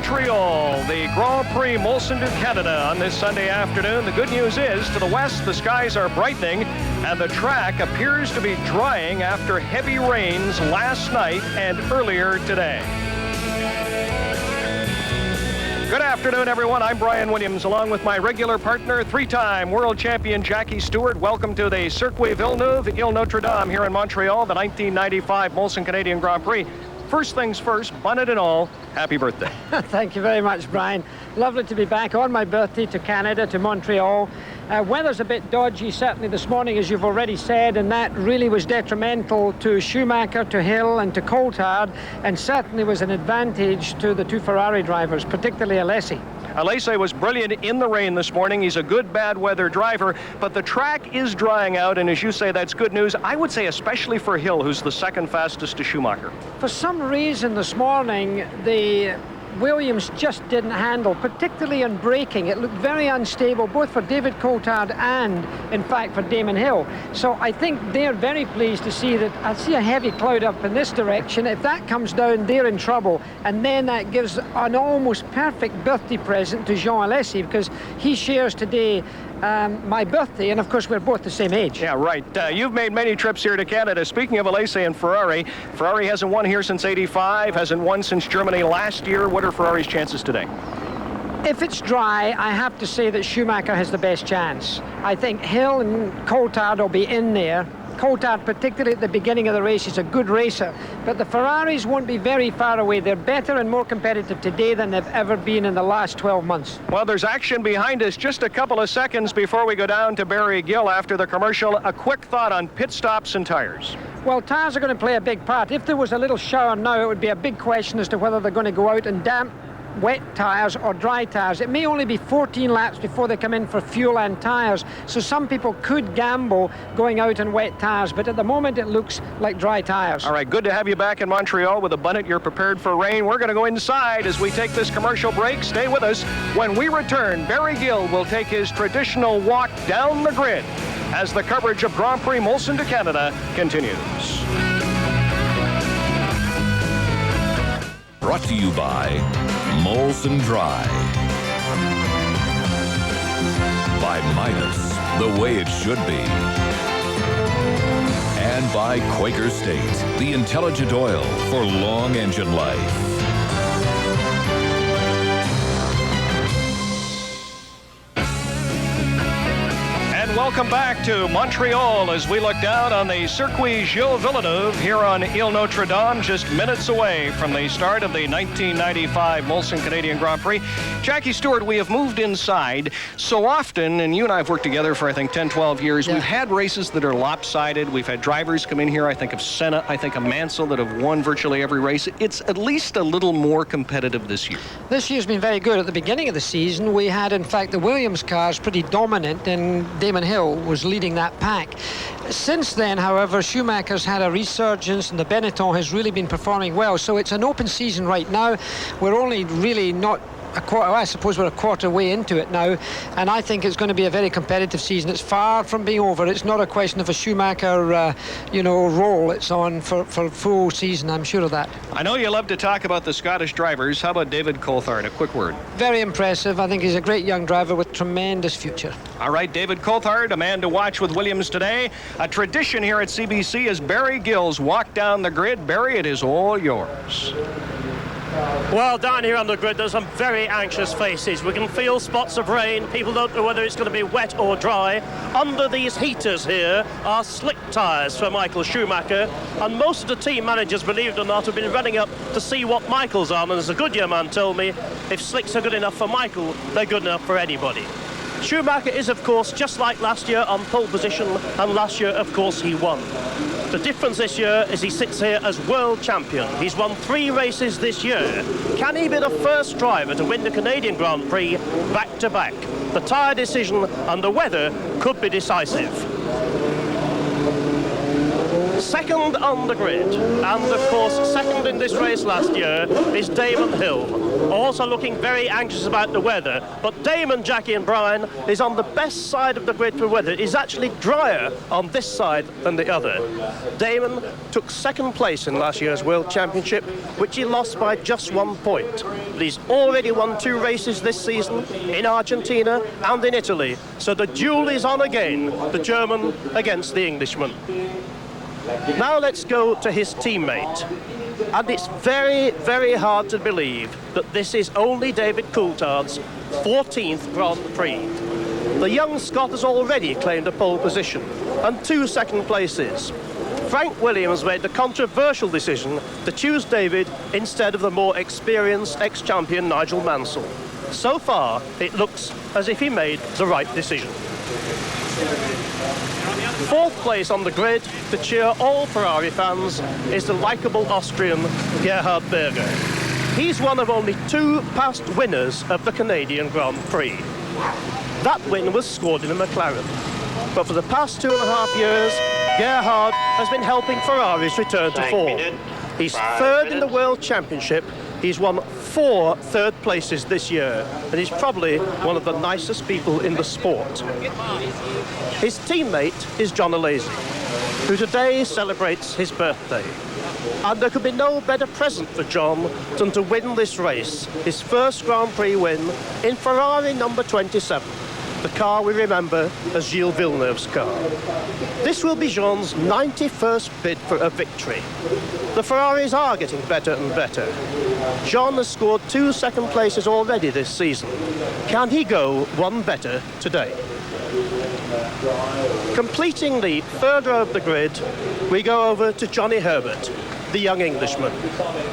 Montreal, the Grand Prix Molson du Canada on this Sunday afternoon. The good news is, to the west, the skies are brightening, and the track appears to be drying after heavy rains last night and earlier today. Good afternoon, everyone. I'm Brian Williams, along with my regular partner, three-time world champion Jackie Stewart. Welcome to the Circuit Villeneuve, Ile Notre Dame here in Montreal, the 1995 Molson Canadian Grand Prix. First things first, bonnet and all, happy birthday. Thank you very much, Brian. Lovely to be back on my birthday to Canada, to Montreal. Weather's a bit dodgy, certainly this morning, as you've already said, and that really was detrimental to Schumacher, to Hill, and to Coulthard, and certainly was an advantage to the two Ferrari drivers, particularly Alesi. Alesi was brilliant in the rain this morning. He's a good bad weather driver, but the track is drying out, and as you say, that's good news. I would say especially for Hill, who's the second fastest to Schumacher. For some reason this morning, the Williams just didn't handle, particularly in braking. It looked very unstable, both for David Coulthard and, in fact, for Damon Hill. So I think they're very pleased to see that. I see a heavy cloud up in this direction. If that comes down, they're in trouble. And then that gives an almost perfect birthday present to Jean Alesi, because he shares today my birthday, and of course we're both the same age. Yeah, right. You've made many trips here to Canada. Speaking of Alesi and Ferrari, Ferrari hasn't won here since '85, hasn't won since Germany last year. What are Ferrari's chances today? If it's dry, I have to say that Schumacher has the best chance. I think Hill and Coulthard will be in there. Coulthard, particularly at the beginning of the race, is a good racer, but the Ferraris won't be very far away. They're better and more competitive today than they've ever been in the last 12 months. Well, there's action behind us. Just a couple of seconds before we go down to Barry Gill after the commercial. A quick thought on pit stops and tires. Well, tires are going to play a big part. If there was a little shower now, it would be a big question as to whether they're going to go out and damp wet tires or dry tires. It may only be 14 laps before they come in for fuel and tires, so some people could gamble going out in wet tires, but at the moment it looks like dry tires. All right, good to have you back in Montreal with a bonnet. You're prepared for rain. We're going to go inside as we take this commercial break. Stay with us. When we return, Barry Gill will take his traditional walk down the grid as the coverage of Grand Prix Molson du Canada continues. Brought to you by Molson Dry. By Midas, the way it should be. And by Quaker State, the intelligent oil for long engine life. Welcome back to Montreal as we look down on the Circuit Gilles Villeneuve here on Ile Notre Dame, just minutes away from the start of the 1995 Molson Canadian Grand Prix. Jackie Stewart, we have moved inside so often, and you and I have worked together for, I think, 10, 12 years. Yeah. We've had races that are lopsided. We've had drivers come in here. I think of Senna, I think of Mansell, that have won virtually every race. It's at least a little more competitive this year. This year's been very good. At the beginning of the season, we had, in fact, the Williams cars pretty dominant, and Damon Hill was leading that pack. Since then, however, Schumacher's had a resurgence and the Benetton has really been performing well. So it's an open season right now. We're only really not a quarter, I suppose we're a quarter way into it now, and I think it's going to be a very competitive season. It's far from being over. It's not a question of a Schumacher roll. It's on for full season, I'm sure of that. I know you love to talk about the Scottish drivers. How about David Coulthard? A quick word. Very impressive. I think he's a great young driver with tremendous future. All right, David Coulthard, a man to watch with Williams today. A tradition here at CBC is Barry Gill's walk down the grid. Barry, it is all yours. Well, down here on the grid, there's some very anxious faces. We can feel spots of rain. People don't know whether it's going to be wet or dry. Under these heaters here are slick tyres for Michael Schumacher, and most of the team managers, believe it or not, have been running up to see what Michael's on, and as a Goodyear man told me, if slicks are good enough for Michael, they're good enough for anybody. Schumacher is, of course, just like last year, on pole position, and last year, of course, he won. The difference this year is he sits here as world champion. He's won 3 races this year. Can he be the first driver to win the Canadian Grand Prix back-to-back? The tyre decision and the weather could be decisive. Second on the grid, and of course second in this race last year, is Damon Hill. Also looking very anxious about the weather, but Damon, Jackie and Brian is on the best side of the grid for weather. It's actually drier on this side than the other. Damon took second place in last year's World Championship, which he lost by just 1 point. But he's already won 2 races this season, in Argentina and in Italy. So the duel is on again, the German against the Englishman. Now let's go to his teammate. And it's very, very hard to believe that this is only David Coulthard's 14th Grand Prix. The young Scot has already claimed a pole position and 2 second places. Frank Williams made the controversial decision to choose David instead of the more experienced ex-champion Nigel Mansell. So far, it looks as if he made the right decision. 4th place on the grid to cheer all Ferrari fans is the likeable Austrian Gerhard Berger. He's one of only 2 past winners of the Canadian Grand Prix. That win was scored in a McLaren. But for the past 2.5 years, Gerhard has been helping Ferraris return to form. He's 3rd in the World Championship. He's won 4 third places this year, and he's probably one of the nicest people in the sport. His teammate is Jean Alesi, who today celebrates his birthday. And there could be no better present for John than to win this race, his first Grand Prix win in Ferrari number 27, the car we remember as Gilles Villeneuve's car. This will be Jean's 91st bid for a victory. The Ferraris are getting better and better. Jean has scored 2 second places already this season. Can he go one better today? Completing the 3rd row of the grid, we go over to Johnny Herbert, the young Englishman.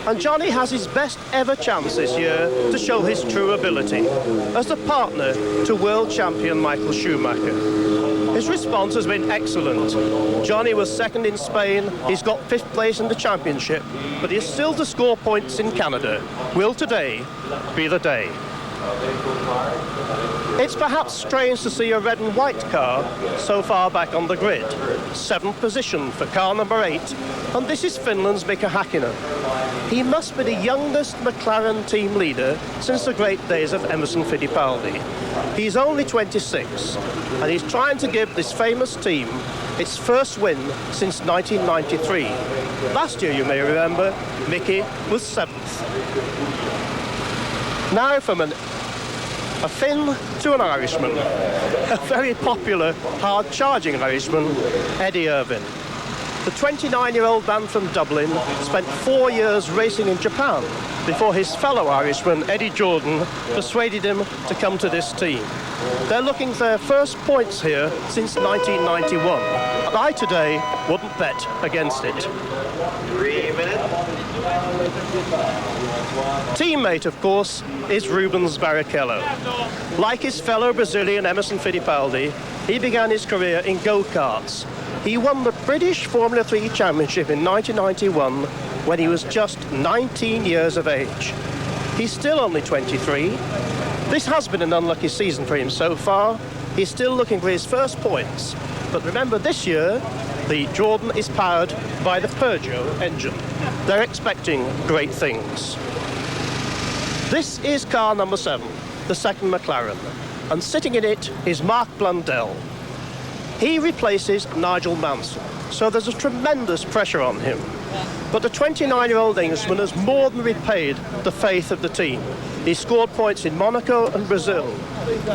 And Johnny has his best ever chance this year to show his true ability as the partner to world champion Michael Schumacher. His response has been excellent. Johnny was 2nd in Spain, he's got 5th place in the championship, but he's still to score points in Canada. Will today be the day? It's perhaps strange to see a red and white car so far back on the grid. 7th position for car number 8, and this is Finland's Mika Häkkinen. He must be the youngest McLaren team leader since the great days of Emerson Fittipaldi. He's only 26, and he's trying to give this famous team its first win since 1993. Last year, you may remember, Mickey was 7th. Now from a Finn to an Irishman, a very popular, hard-charging Irishman, Eddie Irvine. The 29-year-old man from Dublin spent 4 years racing in Japan before his fellow Irishman, Eddie Jordan, persuaded him to come to this team. They're looking for their first points here since 1991, and I today wouldn't bet against it. 3 minutes. Teammate, of course, is Rubens Barrichello. Like his fellow Brazilian Emerson Fittipaldi, he began his career in go-karts. He won the British Formula 3 Championship in 1991 when he was just 19 years of age. He's still only 23. This has been an unlucky season for him so far. He's still looking for his first points. But remember, this year, the Jordan is powered by the Peugeot engine. They're expecting great things. This is car number 7, the 2nd McLaren, and sitting in it is Mark Blundell. He replaces Nigel Mansell, so there's a tremendous pressure on him. But the 29-year-old Englishman has more than repaid the faith of the team. He scored points in Monaco and Brazil.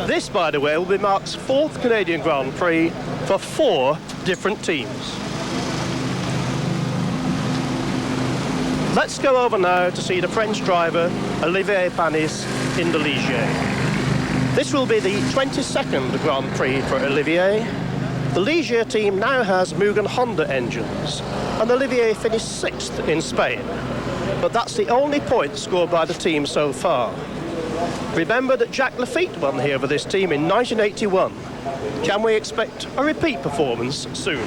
This, by the way, will be Mark's 4th Canadian Grand Prix for 4 different teams. Let's go over now to see the French driver, Olivier Panis, in the Ligier. This will be the 22nd Grand Prix for Olivier. The Ligier team now has Mugen Honda engines, and Olivier finished 6th in Spain. But that's the only point scored by the team so far. Remember that Jacques Lafitte won here for this team in 1981. Can we expect a repeat performance soon?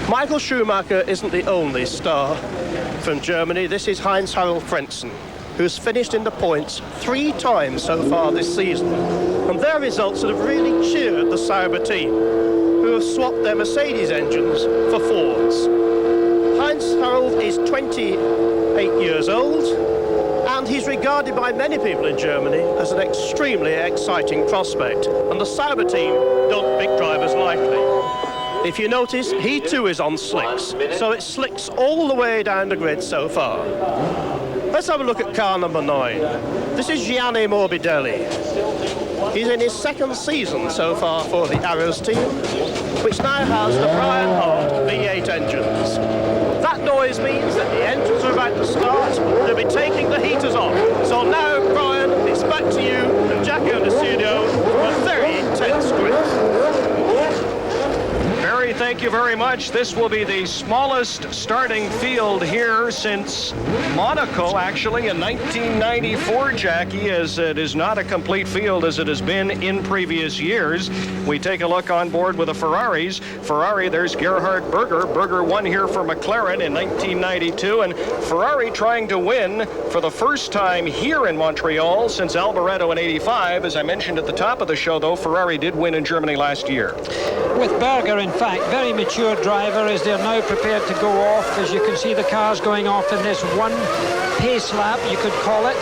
Michael Schumacher isn't the only star from Germany. This is Heinz-Harald Frentzen. who's finished in the points 3 times so far this season. And their results have really cheered the Sauber team, who have swapped their Mercedes engines for Fords. Heinz Harald is 28 years old, and he's regarded by many people in Germany as an extremely exciting prospect. And the Sauber team don't pick drivers lightly. If you notice, he too is on slicks, so it's slicks all the way down the grid so far. Let's have a look at car number 9. This is Gianni Morbidelli. He's in his 2nd season so far for the Arrows team, which now has the Brian Hart V8 engines. That noise means that the engines are about to start. They'll be taking the heaters off. So now, Brian, it's back to you and Jackie in the studio for a very intense grid. Barry, thank you very much. This will be the smallest starting field here since Monaco, actually, in 1994, Jackie, as it is not a complete field as it has been in previous years. We take a look on board with the Ferraris. Ferrari, there's Gerhard Berger. Berger won here for McLaren in 1992, and Ferrari trying to win for the first time here in Montreal since Alboreto in 85. As I mentioned at the top of the show, though, Ferrari did win in Germany last year. With Berger, in fact, very mature driver, as they're now prepared to go off. As you can see, the cars going off in this one pace lap, you could call it.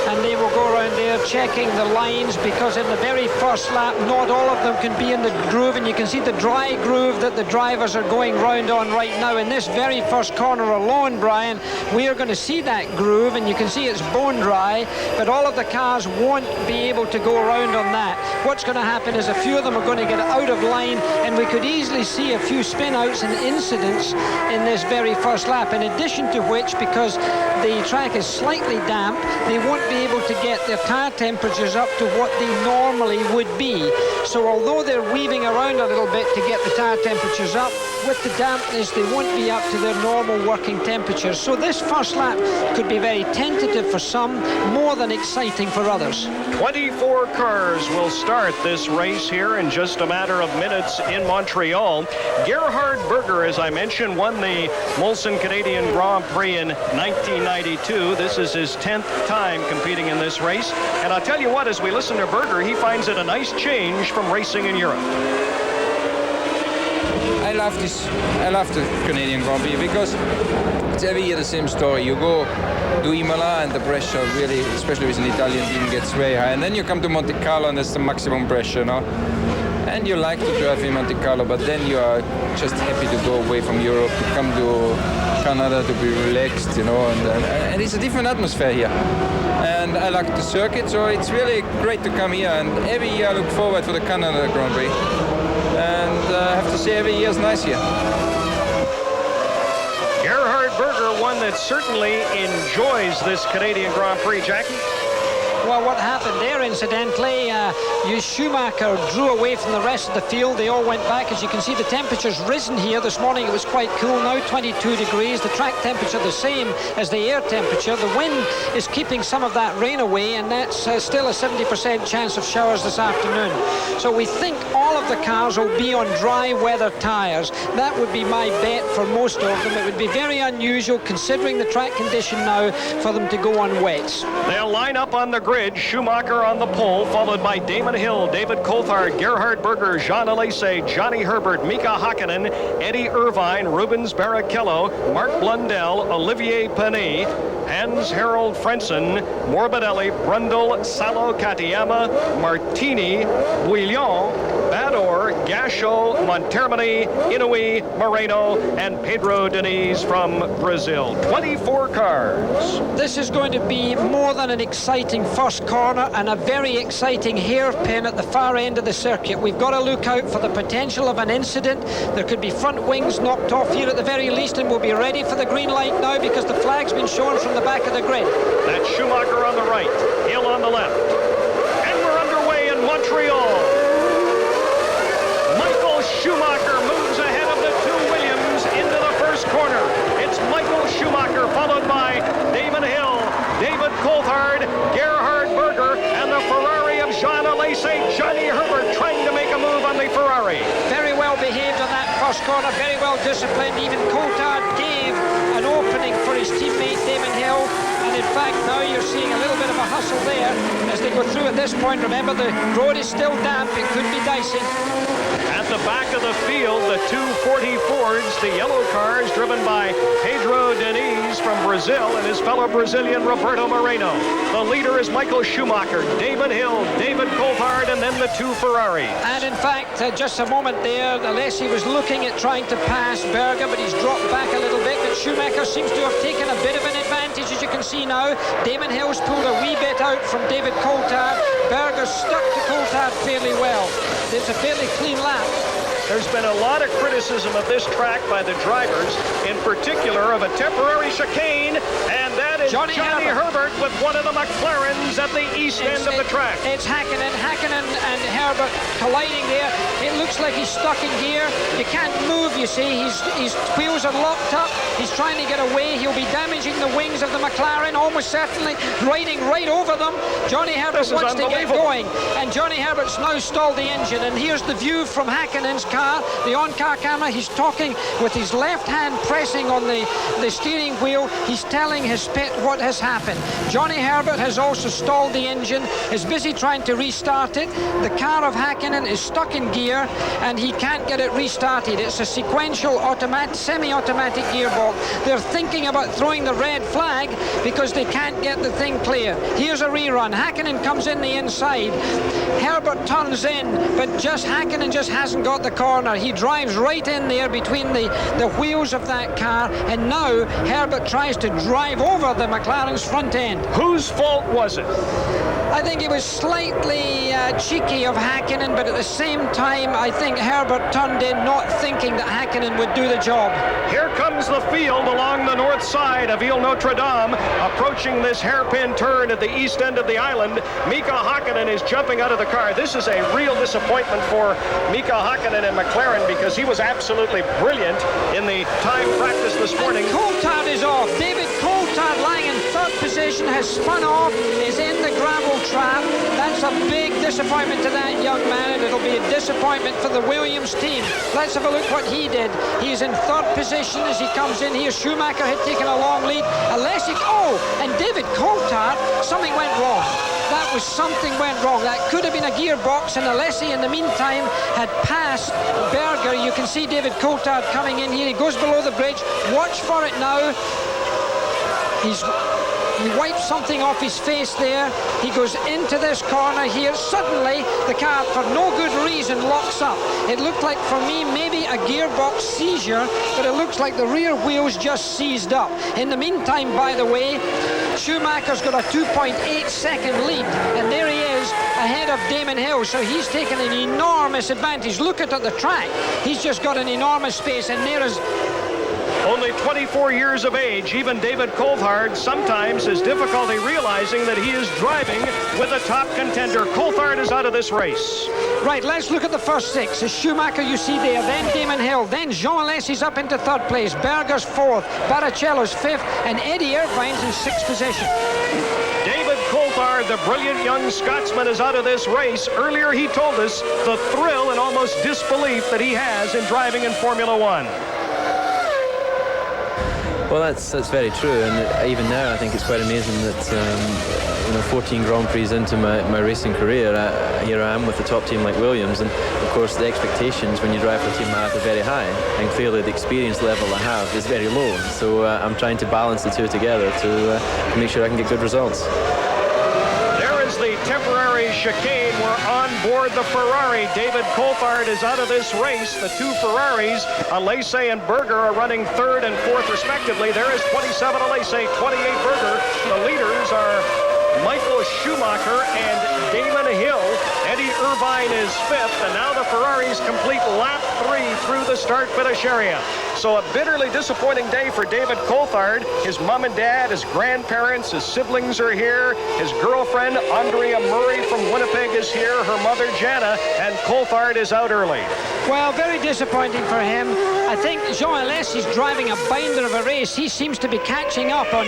And they will go around there checking the lines, because in the very first lap not all of them can be in the groove, and you can see the dry groove that the drivers are going round on right now. In this very first corner alone, Brian, we are going to see that groove, and you can see it's bone dry, but all of the cars won't be able to go around on that. What's going to happen is a few of them are going to get out of line, and we could easily see a few spin outs and incidents in this very first lap. In addition to which, because the track is slightly damp, they won't be able to get their tire temperatures up to what they normally would be. So although they're weaving around a little bit to get the tire temperatures up, with the dampness they won't be up to their normal working temperatures. So this first lap could be very tentative for some, more than exciting for others. 24 cars will start this race here in just a matter of minutes in Montreal. Gerhard Berger, as I mentioned, won the Molson Canadian Grand Prix in 1992. This is his 10th time competing in this race. And I'll tell you what, as we listen to Berger, he finds it a nice change from racing in Europe. I love this. I love the Canadian Grand Prix because it's every year the same story. You go to Imola and the pressure really, especially with an Italian team, gets very high. And then you come to Monte Carlo and there's the maximum pressure, no? And you like to drive in Monte Carlo, but then you are just happy to go away from Europe, to come to Canada to be relaxed, you know, and it's a different atmosphere here. And I like the circuit, so it's really great to come here. And every year I look forward for the Canada Grand Prix. And I have to say, every year is nice here. Gerhard Berger, one that certainly enjoys this Canadian Grand Prix. Jackie? Well, what happened there, incidentally, Schumacher drew away from the rest of the field. They all went back. As you can see, the temperature's risen here. This morning it was quite cool, now 22 degrees. The track temperature the same as the air temperature. The wind is keeping some of that rain away, and that's still a 70% chance of showers this afternoon. So we think all of the cars will be on dry weather tyres. That would be my bet for most of them. It would be very unusual, considering the track condition now, for them to go on wets. They'll line up on the grid. Schumacher on the pole, followed by Damon Hill, David Coulthard, Gerhard Berger, Jean Alesi, Johnny Herbert, Mika Hakkinen, Eddie Irvine, Rubens Barrichello, Mark Blundell, Olivier Panis, Hans-Harald Frentzen, Morbidelli, Brundle, Salo Katayama, Martini, Bouillon, Bador, Gasho, Montermini, Inouye, Moreno, and Pedro Diniz from Brazil. 24 cars. This is going to be more than an exciting first corner and a very exciting hairpin at the far end of the circuit. We've got to look out for the potential of an incident. There could be front wings knocked off here at the very least, and we'll be ready for the green light now because the flag's been shown from the back of the grid. That's Schumacher on the right, Hill on the left. And we're underway in Montreal. Michael Schumacher moves ahead of the two Williams into the first corner. It's Michael Schumacher, followed by Damon Hill, David Coulthard, Gerhard Berger, and the Ferrari of Jean Alesi, Johnny Herbert, trying to make a move on the Ferrari. Very well behaved on that first corner, very well disciplined. Even Coulthard gave an opening for his teammate Damon Hill, and in fact, now you're seeing a little bit of a hustle there as they go through at this point. Remember, the road is still damp. It could be dicey. At the back of the field, the 240 Fords, the yellow cars driven by Pedro Diniz from Brazil and his fellow Brazilian Roberto Moreno. The leader is Michael Schumacher, Damon Hill, David Coulthard, and then the 2 Ferraris. And in fact, just a moment there, Alesi was looking at trying to pass Berger, but he's dropped back a little bit. But Schumacher seems to have taken a bit of an advantage, as you can see now. Damon Hill's pulled a wee bit out from David Coulthard. Berger's stuck to Coulthard fairly well. It's a fairly clean lap. There's been a lot of criticism of this track by the drivers, in particular of a temporary chicane, and that is Johnny Herbert with one of the McLarens at the east end of the track. It's Hakkinen and Herbert colliding there. It looks like he's stuck in gear. You can't move, you see. His wheels are locked up. He's trying to get away. He'll be damaging the wings of the McLaren, almost certainly riding right over them. Johnny Herbert wants to get going, and Johnny Herbert's now stalled the engine, and here's the view from Hakkinen's car. The on-car camera, he's talking with his left hand pressing on the steering wheel. He's telling his pit what has happened. Johnny Herbert has also stalled the engine, is busy trying to restart it. The car of Hakkinen is stuck in gear and he can't get it restarted. It's a sequential semi-automatic gearbox. They're thinking about throwing the red flag because they can't get the thing clear. Here's a rerun. Hakkinen comes in the inside. Herbert turns in, but Hakkinen just hasn't got the corner. He drives right in there between the wheels of that car, and now Herbert tries to drive over the McLaren's front end. Whose fault was it? I think it was slightly cheeky of Hakkinen, but at the same time, I think Herbert turned in not thinking that Hakkinen would do the job. Here comes the field along the north side of Ile Notre Dame, approaching this hairpin turn at the east end of the island. Mika Hakkinen is jumping out of the car. This is a real disappointment for Mika Hakkinen and McLaren because he was absolutely brilliant in the time practice this morning. And Coulthard is off. David Coulthard, lying in third position, has spun off, is in the gravel trap. That's a big disappointment to that young man, and it'll be a disappointment for the Williams team. Let's have a look what he did. He's in third position as he comes in here. Schumacher had taken a long lead. Alesi, and David Coulthard, something went wrong. Something went wrong. That could have been a gearbox, and Alesi in the meantime had passed Berger. You can see David Coulthard coming in here. He goes below the bridge. Watch for it now. He wipes something off his face there. He goes into this corner here. Suddenly, the car, for no good reason, locks up. It looked like, for me, maybe a gearbox seizure, but it looks like the rear wheels just seized up. In the meantime, by the way, Schumacher's got a 2.8-second lead, and there he is ahead of Damon Hill, so he's taken an enormous advantage. Look at the track. He's just got an enormous space, and there is... Only 24 years of age, even David Coulthard sometimes has difficulty realizing that he is driving with a top contender. Coulthard is out of this race. Right, let's look at the first six. It's Schumacher you see there, then Damon Hill, then Jean Alesi's up into third place, Berger's fourth, Barrichello's fifth, and Eddie Irvine's in sixth position. David Coulthard, the brilliant young Scotsman, is out of this race. Earlier he told us the thrill and almost disbelief that he has in driving in Formula One. Well, that's very true, and even now I think it's quite amazing that 14 Grand Prix into my racing career, here I am with a top team like Williams, and of course the expectations when you drive for Team Math are very high, and clearly the experience level I have is very low, so I'm trying to balance the two together to make sure I can get good results. There is the temporary chicane. We're on board the Ferrari. David Coulthard is out of this race. The two Ferraris, Alesi and Berger, are running third and fourth respectively. There is 27 Alesi, 28 Berger. The leaders are Michael Schumacher and Damon Hill. Eddie Irvine is fifth, and now the Ferraris complete lap 3 through the start-finish area. So a bitterly disappointing day for David Coulthard. His mom and dad, his grandparents, his siblings are here. His girlfriend, Andrea Murray from Winnipeg, is here. Her mother, Jana, and Coulthard is out early. Well, very disappointing for him. I think Jean Alesi is driving a binder of a race. He seems to be catching up on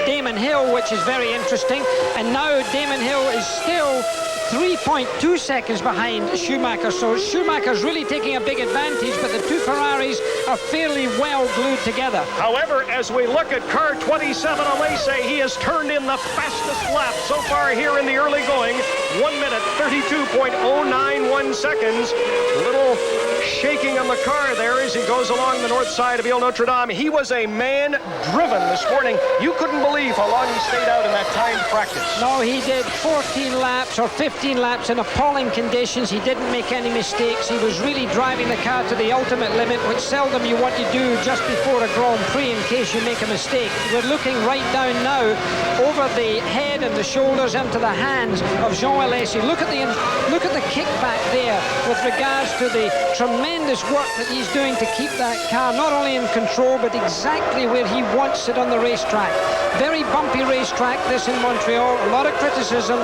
Damon Hill, which is very interesting. And now Damon Hill is still 3.2 seconds behind Schumacher. So Schumacher's really taking a big advantage, but the two Ferraris are fairly well glued together. However, as we look at car 27, Alesi, he has turned in the fastest lap so far here in the early going. 1 minute, 32.091 seconds. A little shaking on the car there as he goes along the north side of Ile Notre Dame. He was a man driven this morning. You couldn't believe how long he stayed out in that timed practice. No, he did 14 laps or 15 laps in appalling conditions. He didn't make any mistakes. He was really driving the car to the ultimate limit, which seldom you want to do just before a Grand Prix in case you make a mistake. We're looking right down now over the head and the shoulders into the hands of Jean Alesi. Look at the kickback there with regards to the tremendous work that he's doing to keep that car not only in control but exactly where he wants it on the racetrack. Very bumpy racetrack, this in Montreal. A lot of criticism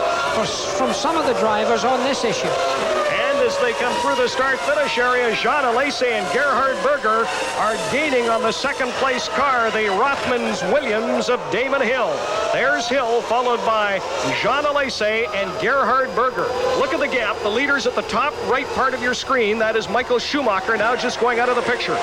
from some of the drivers on this issue. As they come through the start-finish area, Jean Alesi and Gerhard Berger are gaining on the second-place car, the Rothmans-Williams of Damon Hill. There's Hill, followed by Jean Alesi and Gerhard Berger. Look at the gap. The leader's at the top right part of your screen. That is Michael Schumacher, now just going out of the picture.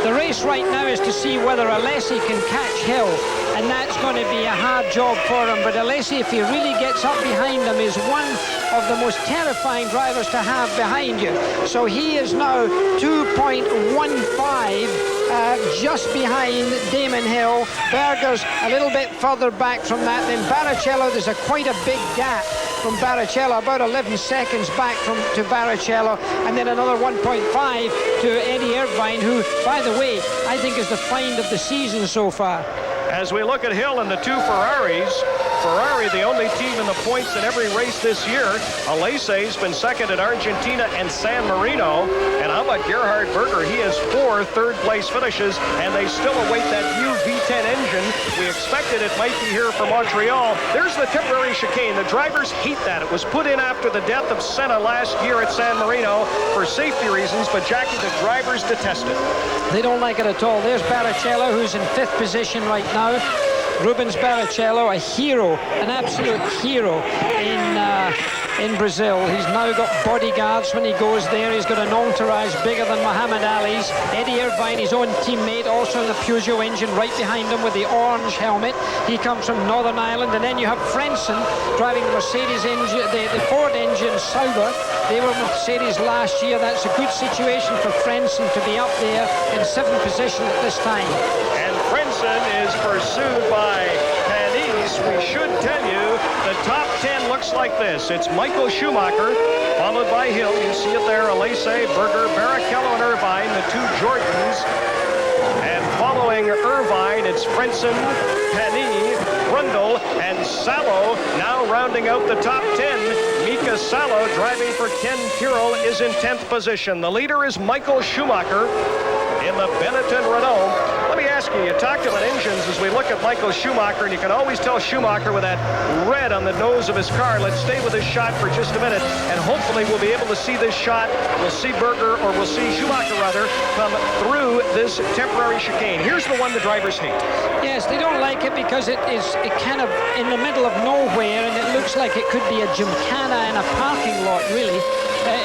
The race right now is to see whether Alesi can catch Hill, and that's going to be a hard job for him. But Alesi, if he really gets up behind him, is one of the most terrifying drivers to have behind you. So he is now 2.15 just behind Damon Hill. Berger's a little bit further back from that. Then Barrichello, there's quite a big gap from Barrichello, about 11 seconds back to Barrichello, and then another 1.5 to Eddie Irvine, who, by the way, I think is the find of the season so far. As we look at Hill and the two Ferraris, Ferrari, the only team in the points in every race this year. Alesi's been second at Argentina and San Marino. And how about Gerhard Berger? He has 4 third-place finishes, and they still await that new V10 engine. We expected it might be here for Montreal. There's the temporary chicane. The drivers hate that. It was put in after the death of Senna last year at San Marino for safety reasons, but Jackie, the drivers detest it. They don't like it at all. There's Barrichello, who's in 5th position right now. Rubens Barrichello, a hero, an absolute hero in Brazil. He's now got bodyguards when he goes there. He's got an entourage bigger than Muhammad Ali's. Eddie Irvine, his own teammate, also in the Peugeot engine, right behind him with the orange helmet. He comes from Northern Ireland. And then you have Frenchman driving the Mercedes engine, the Ford engine Sauber. They were Mercedes last year. That's a good situation for Frenchman to be up there in 7th position at this time. And Frenchman is pursued by Panis. We should tell you the top 10 looks like this. It's Michael Schumacher, followed by Hill. You see it there, Alesi, Berger, Barrichello, and Irvine, the two Jordans. And following Irvine, it's Frenchman, Panis, Brundle, and Salo now rounding out the top 10. Mika Salo, driving for Ken Tyrrell, is in 10th position. The leader is Michael Schumacher in the Benetton Renault. Let me ask you, you talked about engines as we look at Michael Schumacher, and you can always tell Schumacher with that red on the nose of his car. Let's stay with this shot for just a minute, and hopefully we'll be able to see this shot. We'll see Berger, or we'll see Schumacher rather, come through this temporary chicane. Here's the one the drivers hate. Yes, they don't like it because it kind of in the middle of nowhere, and it looks like it could be a gymkhana in a parking lot, really.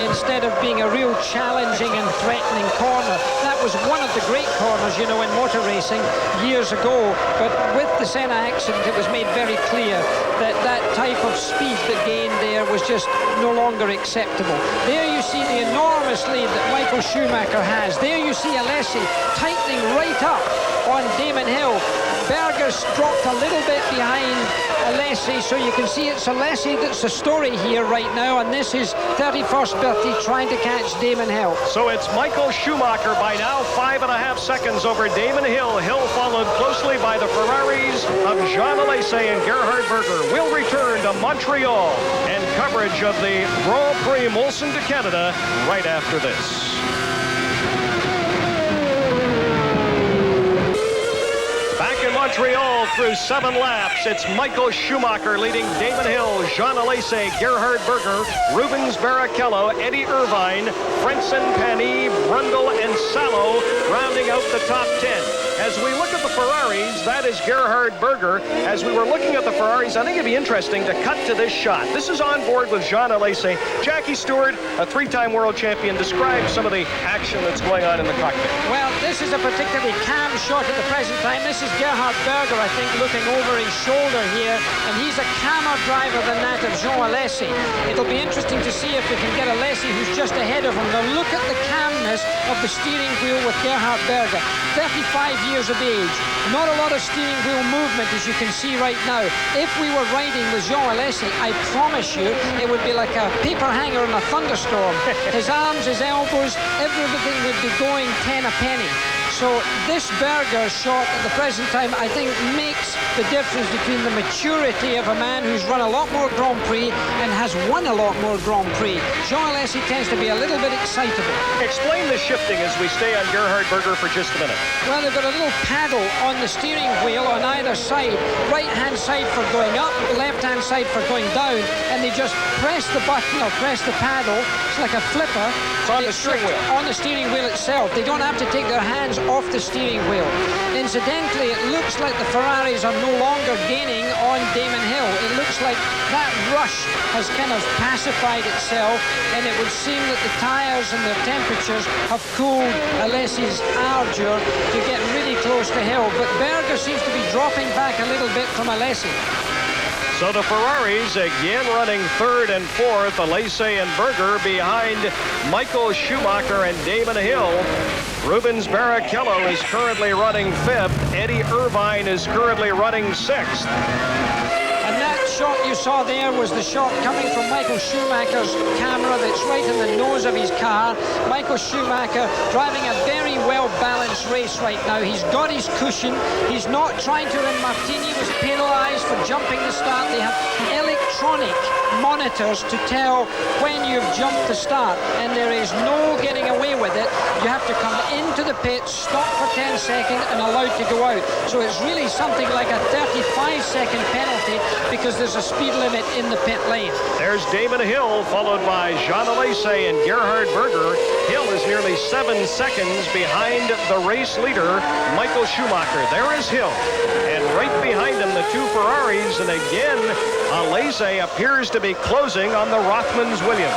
Instead of being a real challenging and threatening corner. That was one of the great corners, you know, in motor racing years ago. But with the Senna accident, it was made very clear that that type of speed that gained there was just no longer acceptable. There you see the enormous lead that Michael Schumacher has. There you see Alesi tightening right up on Damon Hill. Berger's dropped a little bit behind Alesi, so you can see it's Alesi that's the story here right now, and this is 31st birthday trying to catch Damon Hill. So it's Michael Schumacher by now 5.5 seconds over Damon Hill. Hill followed closely by the Ferraris of Jean Alesi and Gerhard Berger. We'll return to Montreal and coverage of the Grand Prix Molson to Canada right after this. Montreal through 7 laps. It's Michael Schumacher leading Damon Hill, Jean Alesi, Gerhard Berger, Rubens Barrichello, Eddie Irvine, Frenchman, Panis, Brundle, and Salo rounding out the top 10. As we look at the Ferraris, that is Gerhard Berger. As we were looking at the Ferraris, I think it'd be interesting to cut to this shot. This is on board with Jean Alesi. Jackie Stewart, a three-time world champion, describes some of the action that's going on in the cockpit. Well, this is a particularly calm shot at the present time. This is Gerhard Berger, I think, looking over his shoulder here, and he's a calmer driver than that of Jean Alesi. It'll be interesting to see if we can get Alesi, who's just ahead of him. Now look at the calmness of the steering wheel with Gerhard Berger. 35 years of age. Not a lot of steering wheel movement, as you can see right now. If we were riding with Jean Alesi, I promise you, it would be like a paper hanger in a thunderstorm. His arms, his elbows, everything would be going 10 a penny. So this Berger shot at the present time, I think, makes the difference between the maturity of a man who's run a lot more Grand Prix and has won a lot more Grand Prix. Jean Alesi tends to be a little bit excitable. Explain the shifting as we stay on Gerhard Berger for just a minute. Well, they've got a little paddle on the steering wheel on either side. Right-hand side for going up, left-hand side for going down, and they just press the button or press the paddle. It's like a flipper. It's on the steering wheel. On the steering wheel itself. They don't have to take their hands off the steering wheel. Incidentally, it looks like the Ferraris are no longer gaining on Damon Hill. It looks like that rush has kind of pacified itself, and it would seem that the tyres and their temperatures have cooled Alesi's ardor to get really close to Hill. But Berger seems to be dropping back a little bit from Alesi. So the Ferraris again running third and fourth. Alesi and Berger behind Michael Schumacher and Damon Hill. Rubens Barrichello is currently running fifth. Eddie Irvine is currently running sixth. And that shot you saw there was the shot coming from Michael Schumacher's camera that's right in the nose of his car. Michael Schumacher driving a very well-balanced race right now. He's got his cushion. He's not trying to win. Martini was penalised for jumping the start. They have electronic monitors to tell when you've jumped the start, and there is no getting away with it. You have to come into the pit, stop for 10 seconds, and allowed to go out. So it's really something like a 35-second penalty because there's a speed limit in the pit lane. There's Damon Hill, followed by Jean Alesi and Gerhard Berger. Hill is nearly 7 seconds behind the race leader, Michael Schumacher. There is Hill. And right behind him, the two Ferraris. And again, Alesi appears to be closing on the Rothmans Williams.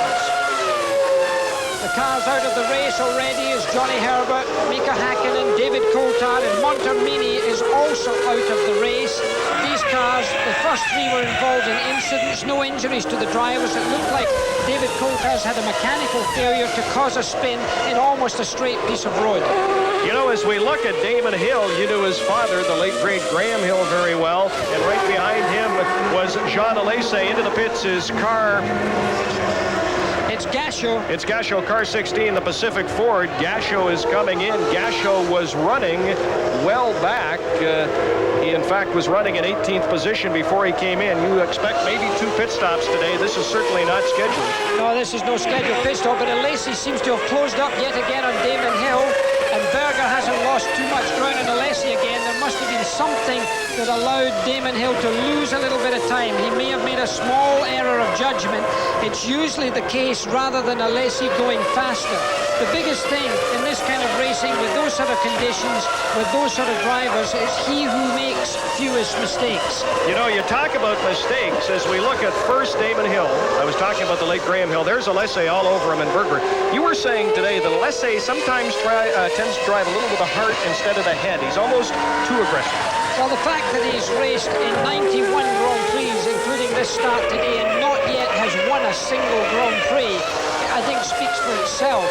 The cars out of the race already is Johnny Herbert, Mika Hakkinen, David Coulthard, and Montermini is also out of the race. These cars, the first three were involved in incidents, no injuries to the drivers. It looked like David Coulthard's had a mechanical failure to cause a spin in almost a straight piece of road. You know, as we look at Damon Hill, you knew his father, the late great Graham Hill, very well. And right behind him was Jean Alesi. Into the pits, his car. It's Gasho. It's Gasho, car 16, the Pacific Ford. Gasho is coming in. Gasho was running well back. He, in fact, was running in 18th position before he came in. You expect maybe 2 pit stops today. This is certainly not scheduled. No, this is no scheduled pit stop, but Alesi seems to have closed up yet again on Damon Hill, and Berger hasn't lost too much ground on Alesi again. There must have been something that allowed Damon Hill to lose a little bit of time. He may have made a small error of judgment. It's usually the case rather than Alesi going faster. The biggest thing in this kind of racing with those sort of conditions, with those sort of drivers, is he who makes fewest mistakes. You know, you talk about mistakes as we look at first Damon Hill. I was talking about the late Graham Hill. There's Alesi all over him and Berger. You were saying today that Alesi sometimes tends to drive a little with the heart instead of the head. He's almost too aggressive. Well, the fact that he's raced in 91 Grand Prix, including this start today, and not yet has won a single Grand Prix, I think speaks for itself.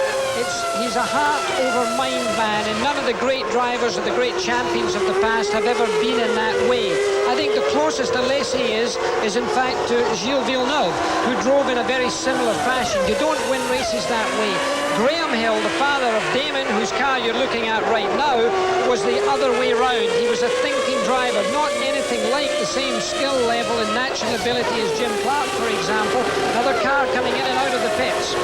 He's a heart over mind man, and none of the great drivers or the great champions of the past have ever been in that way. I think the closest Alesi is in fact to Gilles Villeneuve, who drove in a very similar fashion. You don't win races that way. Graham Hill, the father of Damon, whose car you're looking at right now, was the other way round. He was a thinking driver, not anything like the same skill level and natural ability as Jim Clark, for example. Another car coming in and out of the pits.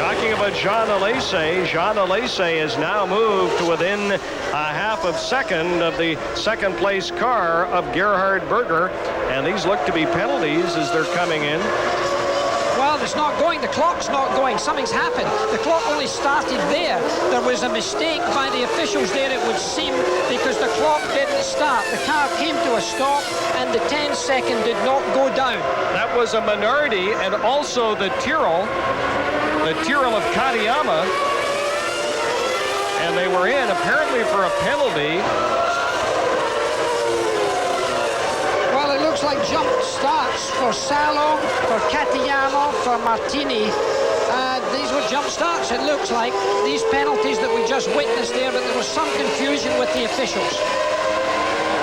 Talking about Jean Alesi has now moved to within a half of second of the second place car of Gerhard Berger, and these look to be penalties as they're coming in. Well, it's not going. The clock's not going. Something's happened. The clock only started there. There was a mistake by the officials there, it would seem, because the clock didn't start. The car came to a stop, and the 10-second did not go down. That was a Minardi, and also the Tyrrell of Katayama. And they were in, apparently, for a penalty. Well, it looks like jump starts for Salo, for Katayama, for Martini. These were jump starts, it looks like. These penalties that we just witnessed there, but there was some confusion with the officials.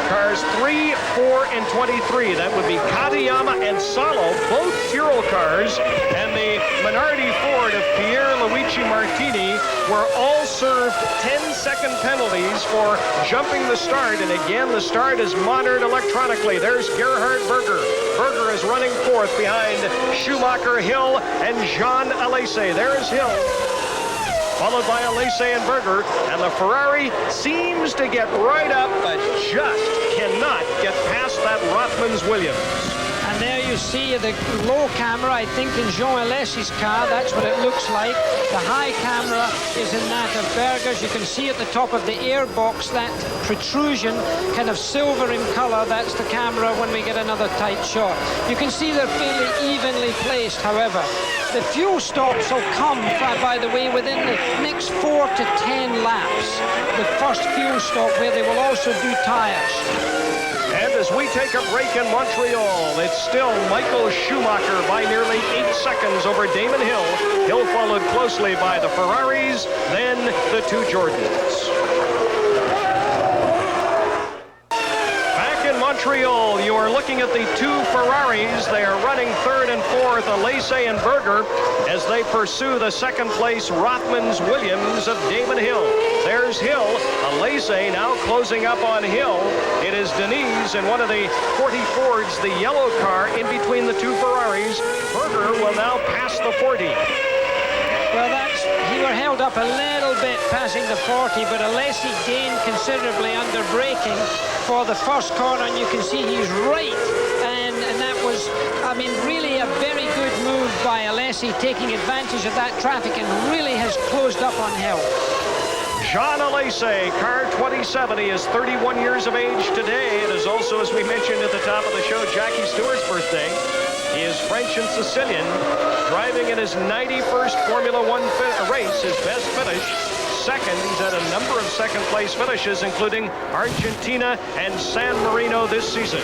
Cars 3, 4, and 23. That would be Katayama and Salo, both Tyrrell cars, and the Minardi Ford of Pierluigi Martini were all served 10-second penalties for jumping the start. And again, the start is monitored electronically. There's Gerhard Berger. Berger is running fourth behind Schumacher, Hill, and Jean Alesi. There's Hill, followed by Alesi and Berger, and the Ferrari seems to get right up, but just cannot get past that Rothmans Williams. And there you see the low camera, I think, in Jean Alesi's car. That's what it looks like. The high camera is in that of Berger's. You can see at the top of the airbox that protrusion, kind of silver in color. That's the camera when we get another tight shot. You can see they're fairly evenly placed, however. The fuel stops will come, by the way, within the next 4 to 10 laps. The first fuel stop where they will also do tires. And as we take a break in Montreal, it's still Michael Schumacher by nearly 8 seconds over Damon Hill. Hill followed closely by the Ferraris, then the two Jordans. Montreal, you are looking at the two Ferraris. They are running third and fourth, Alesi and Berger, as they pursue the second place Rothmans Williams of Damon Hill. There's Hill. Alesi now closing up on Hill. It is Denise in one of the 40 Fords, the yellow car, in between the two Ferraris. Berger will now pass the 40. Well, he were held up a little bit passing the 40, but Alesi gained considerably under braking for the first corner, and you can see he's right. And that was, I mean, really a very good move by Alesi, taking advantage of that traffic, and really has closed up on Hill. Jean Alesi, car 27. He is 31 years of age today. It is also, as we mentioned at the top of the show, Jackie Stewart's birthday. He is French and Sicilian, driving in his 91st Formula One race, his best finish. Second, he's had a number of second-place finishes, including Argentina and San Marino this season.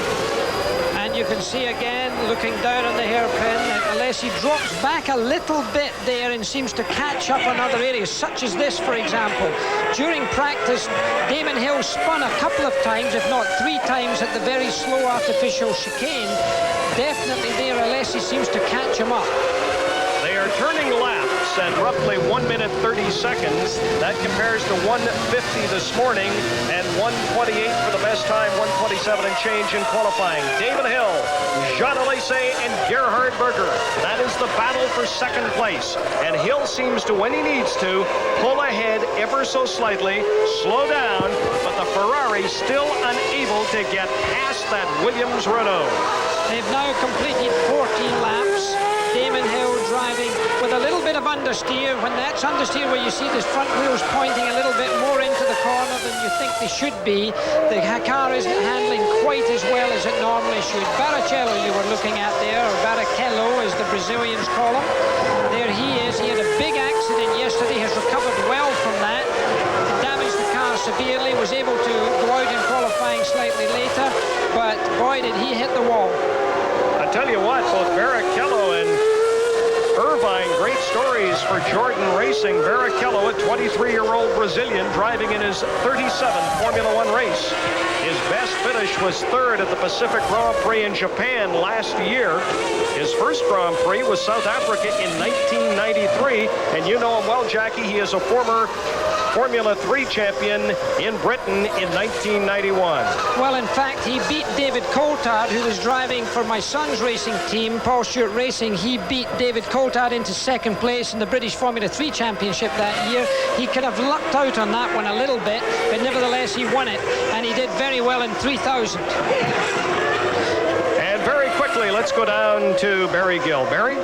And you can see again, looking down on the hairpin, that Alesi drops back a little bit there and seems to catch up on other areas, such as this, for example. During practice, Damon Hill spun a couple of times, if not 3 times, at the very slow artificial chicane. Definitely there, Alesi seems to catch him up. They are turning laps at roughly 1 minute 30 seconds. That compares to 1:50 this morning and 1:28 for the best time, 1:27 and change in qualifying. Damon Hill, Jean Alesi, and Gerhard Berger. That is the battle for second place. And Hill seems to, when he needs to, pull ahead ever so slightly, slow down, but the Ferrari still unable to get past that Williams Renault. They've now completed 14 laps. Damon Hill driving with a little bit of understeer. When that's understeer, where you see the front wheels pointing a little bit more into the corner than you think they should be, the car isn't handling quite as well as it normally should. Barrichello you were looking at there, or Barrichello as the Brazilians call him. There he is. He had a big accident yesterday, has recovered well from that. Damaged the car severely, was able to go out in qualifying slightly later, but boy did he hit the wall. I tell you what, both Barrichello and Irvine, great stories for Jordan Racing. Barrichello, a 23-year-old Brazilian, driving in his 37th Formula One race. His best finish was third at the Pacific Grand Prix in Japan last year. His first Grand Prix was South Africa in 1993, and you know him well, Jackie. He is a former Formula 3 champion in Britain in 1991. Well, in fact, he beat David Coulthard, who was driving for my son's racing team, Paul Stewart Racing. He beat David Coulthard into second place in the British Formula 3 Championship that year. He could have lucked out on that one a little bit, but nevertheless, he won it, and he did very well in 3,000. And very quickly, let's go down to Barry Gill. Barry?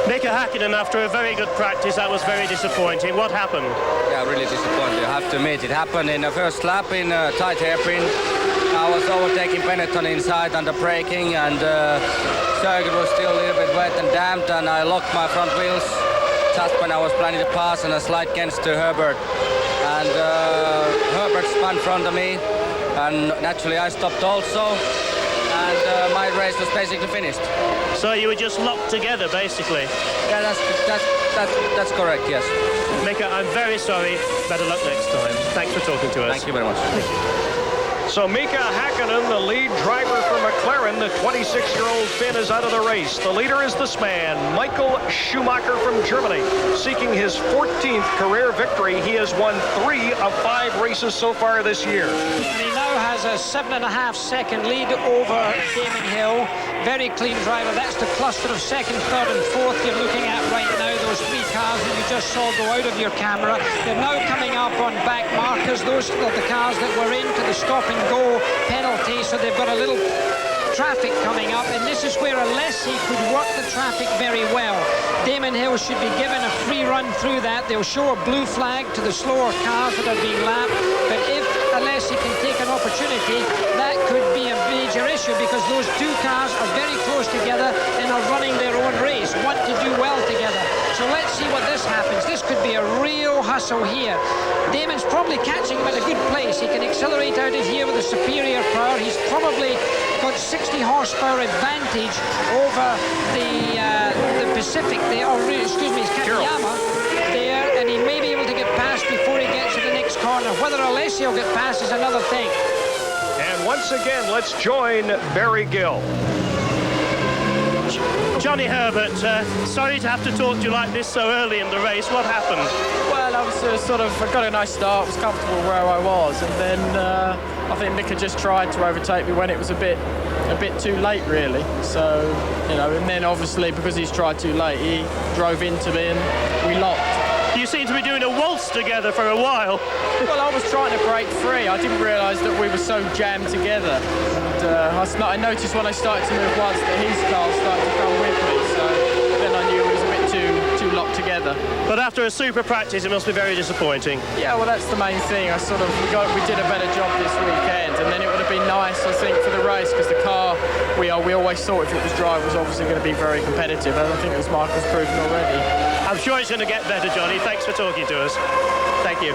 Mika Häkkinen, after a very good practice, that was very disappointing. What happened? Yeah, really disappointing. I have to admit, it happened in the first lap in a tight hairpin. I was overtaking Benetton inside under braking, and circuit was still a little bit wet and damp, and I locked my front wheels just when I was planning to pass, and a slight against to Herbert. And Herbert spun in front of me, and naturally I stopped also. And my race was basically finished. So you were just locked together, basically? Yeah, that's correct, yes. Mika, I'm very sorry. Better luck next time. Thanks for talking to us. Thank you very much. Thank you. So Mika Häkkinen, the lead driver for McLaren, the 26-year-old Finn, is out of the race. The leader is this man, Michael Schumacher from Germany, seeking his 14th career victory. He has won 3 of 5 races so far this year. And he now has a 7.5-second lead over Damon Hill. Very clean driver. That's the cluster of 2nd, 3rd and 4th you're looking at right now. Those 3 cars that you just saw go out of your camera. They're now coming up on back markers. Those are the cars that were into the stop and go penalty, so they've got a little traffic coming up, and this is where Alesi could work the traffic very well. Damon Hill should be given a free run through that. They'll show a blue flag to the slower cars that are being lapped, but if Alesi can take an opportunity, that could be a major issue, because those 2 cars are very close together and are running their own race, want to do well together. So let's see what this happens. This could be a real hustle here. Damon's probably catching him at a good place. He can accelerate out of here with a superior power. He's probably got 60 horsepower advantage over the Pacific there, or excuse me, Katayama there, and he may be able to get past before he gets to the next corner. Whether Alesi will get past is another thing. And once again, let's join Barry Gill. Johnny Herbert, sorry to have to talk to you like this so early in the race. What happened? Well, I was I got a nice start, was comfortable where I was, and then I think Mika just tried to overtake me when it was a bit too late, really. So, you know, and then obviously because he's tried too late, he drove into me and we locked. You seem to be doing a waltz together for a while. Well, I was trying to break free. I didn't realise that we were so jammed together. And I noticed when I started to move once that his car started to come with me, so then I knew it was a bit too locked together. But after a super practice, it must be very disappointing. Yeah, well, that's the main thing. We did a better job this weekend, and then it would have been nice, I think, for the race, because the car we always thought if it was dry was obviously going to be very competitive, and I think as Michael's proven already. I'm sure it's going to get better, Johnny. Thanks for talking to us. Thank you.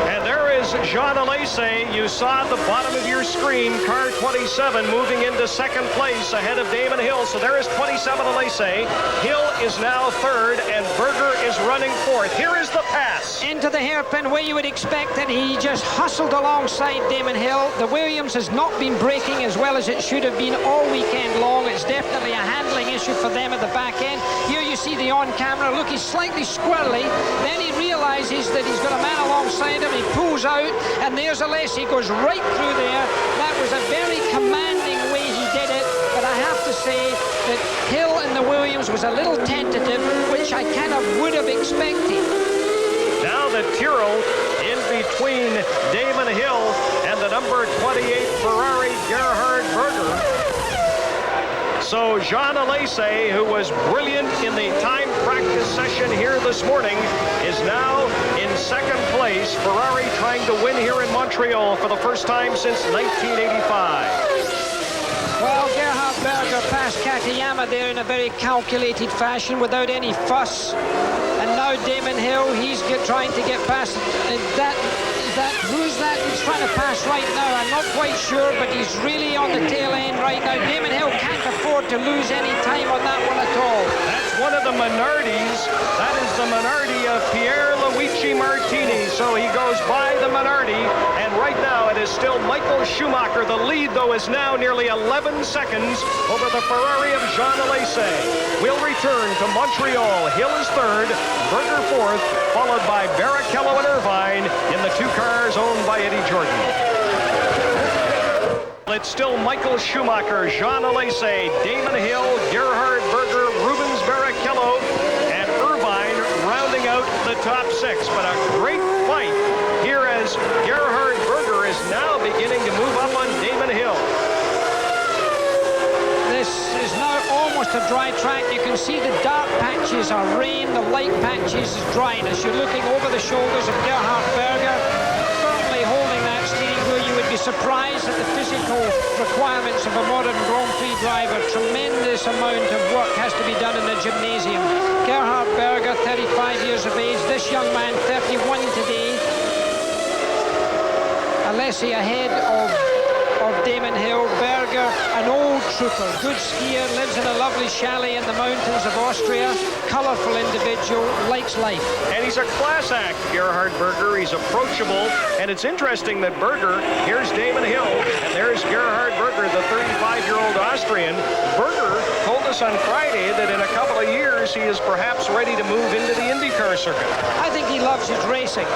And there is Jean Alesi. You saw at the bottom of your screen, car 27 moving into 2nd place ahead of Damon Hill. So there is 27 Alesi. Hill is now 3rd, and Berger is running 4th. Here is the pass. Into the hairpin where you would expect that he just hustled alongside Damon Hill. The Williams has not been braking as well as it should have been all weekend long. It's definitely a handling issue for them at the back end. Here you see the on-camera look. He's slightly squirrely. Then he realizes that he's got a man alongside him. He pulls out, and there's Alesi. Goes right through there. That was a very commanding way he did it, but I have to say that Hill in the Williams was a little tentative, which I kind of would have expected. Now the Tyrrell in between Damon Hill and the number 28 Ferrari Gerhard Berger. So Jean Alesi, who was brilliant in the time practice session here this morning, is now in 2nd place. Ferrari trying to win here in Montreal for the first time since 1985. Well, Gerhard Berger passed Katayama there in a very calculated fashion without any fuss. And now Damon Hill, he's trying to get past who's that he's trying to pass right now? I'm not quite sure, but he's really on the tail end right now. Damon Hill can't afford to lose any time on that one at all. That's one of the Minardis. That is the Minardi of Pierre Luigi Martini. So he goes by the Minardi, and right now it is still Michael Schumacher. The lead, though, is now nearly 11 seconds over the Ferrari of Jean Alesi. We'll return to Montreal. Hill is 3rd, Berger 4th, followed by Barrichello and Irvine in the 2 cars owned by Eddie Jordan. It's still Michael Schumacher, Jean Alesi, Damon Hill, Gerhard Berger, Rubens Barrichello, and Irvine rounding out the top 6. But a great fight here as Gerhard Berger is now beginning to move up on Damon Hill. This is now almost just a dry track. You can see the dark patches are rain, the light patches is dryness. You're looking over the shoulders of Gerhard Berger, firmly holding that steering wheel. You would be surprised at the physical requirements of a modern Grand Prix driver. Tremendous amount of work has to be done in the gymnasium. Gerhard Berger, 35 years of age. This young man, 31 today. Alesi ahead of Damon Hill. Berger, an old trooper, good skier, lives in a lovely chalet in the mountains of Austria. Colourful individual, likes life. And he's a class act, Gerhard Berger. He's approachable, and it's interesting that Berger, here's Damon Hill, and there's Gerhard Berger, the 35-year-old Austrian. Berger told us on Friday that in a couple of years he is perhaps ready to move into the IndyCar circuit. I think he loves his racing,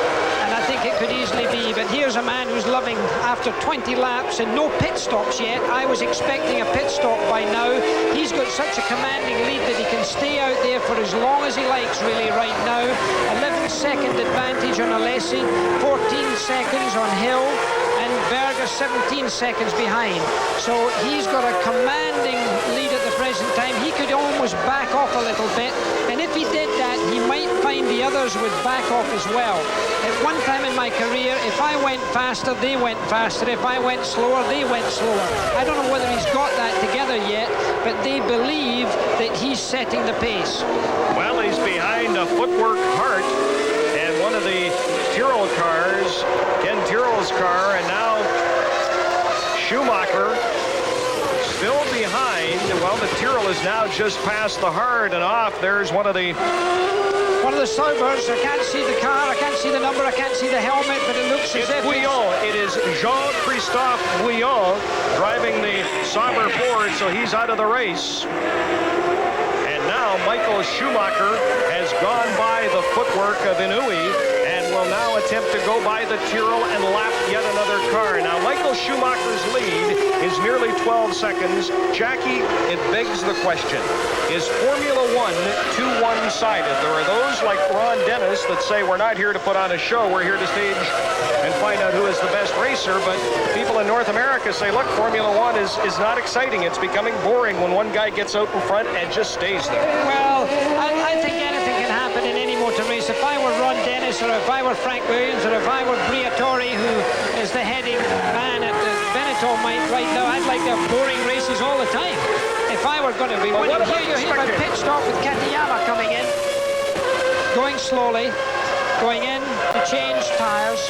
and I think it could easily be, but here's a man who's loving, after 20 laps and no pit stops yet. I was expecting a pit stop by now. He's got such a commanding lead that he can stay out there for as long as he likes, really, right now. 11-second advantage on Alesi, 14 seconds on Hill, and Berger 17 seconds behind. So he's got a commanding lead at the present time. He could almost back off a little bit, and if he did that, he might find the others would back off as well. At one time in my career, if I went faster, they went faster. If I went slower, they went slower. I don't know whether he's got that together yet, but they believe that he's setting the pace. Well, he's behind a footwork Hart and one of the Tyrrell cars, Ken Tyrrell's car, and now Schumacher still behind. Well, the Tyrrell is now just past the Hart and off. There's one of the Saubers. I can't see the car, I can't see the number, I can't see the helmet, but it looks as if it is Jean-Christophe Bouillon driving the Sauber Ford, so he's out of the race. And now Michael Schumacher has gone by the footwork of Inouye and will now attempt to go by the Tyrrell and lap yet another car. Now Michael Schumacher's lead is nearly 12 seconds. Jackie, it begs the question, is Formula One too one-sided? There are those like Ron Dennis that say we're not here to put on a show, we're here to stage and find out who is the best racer, but people in North America say, look, Formula One is not exciting. It's becoming boring when one guy gets out in front and just stays there. Well, I think anything can happen in any motor race. If I were Ron Dennis, or if I were Frank Williams, or if I were Briatore, who is the heading man at the Benetton right now, I'd like to have boring races all the time. If I were going to be winning. Here you hear a pit stop with Katayama coming in, going slowly, going in to change tyres.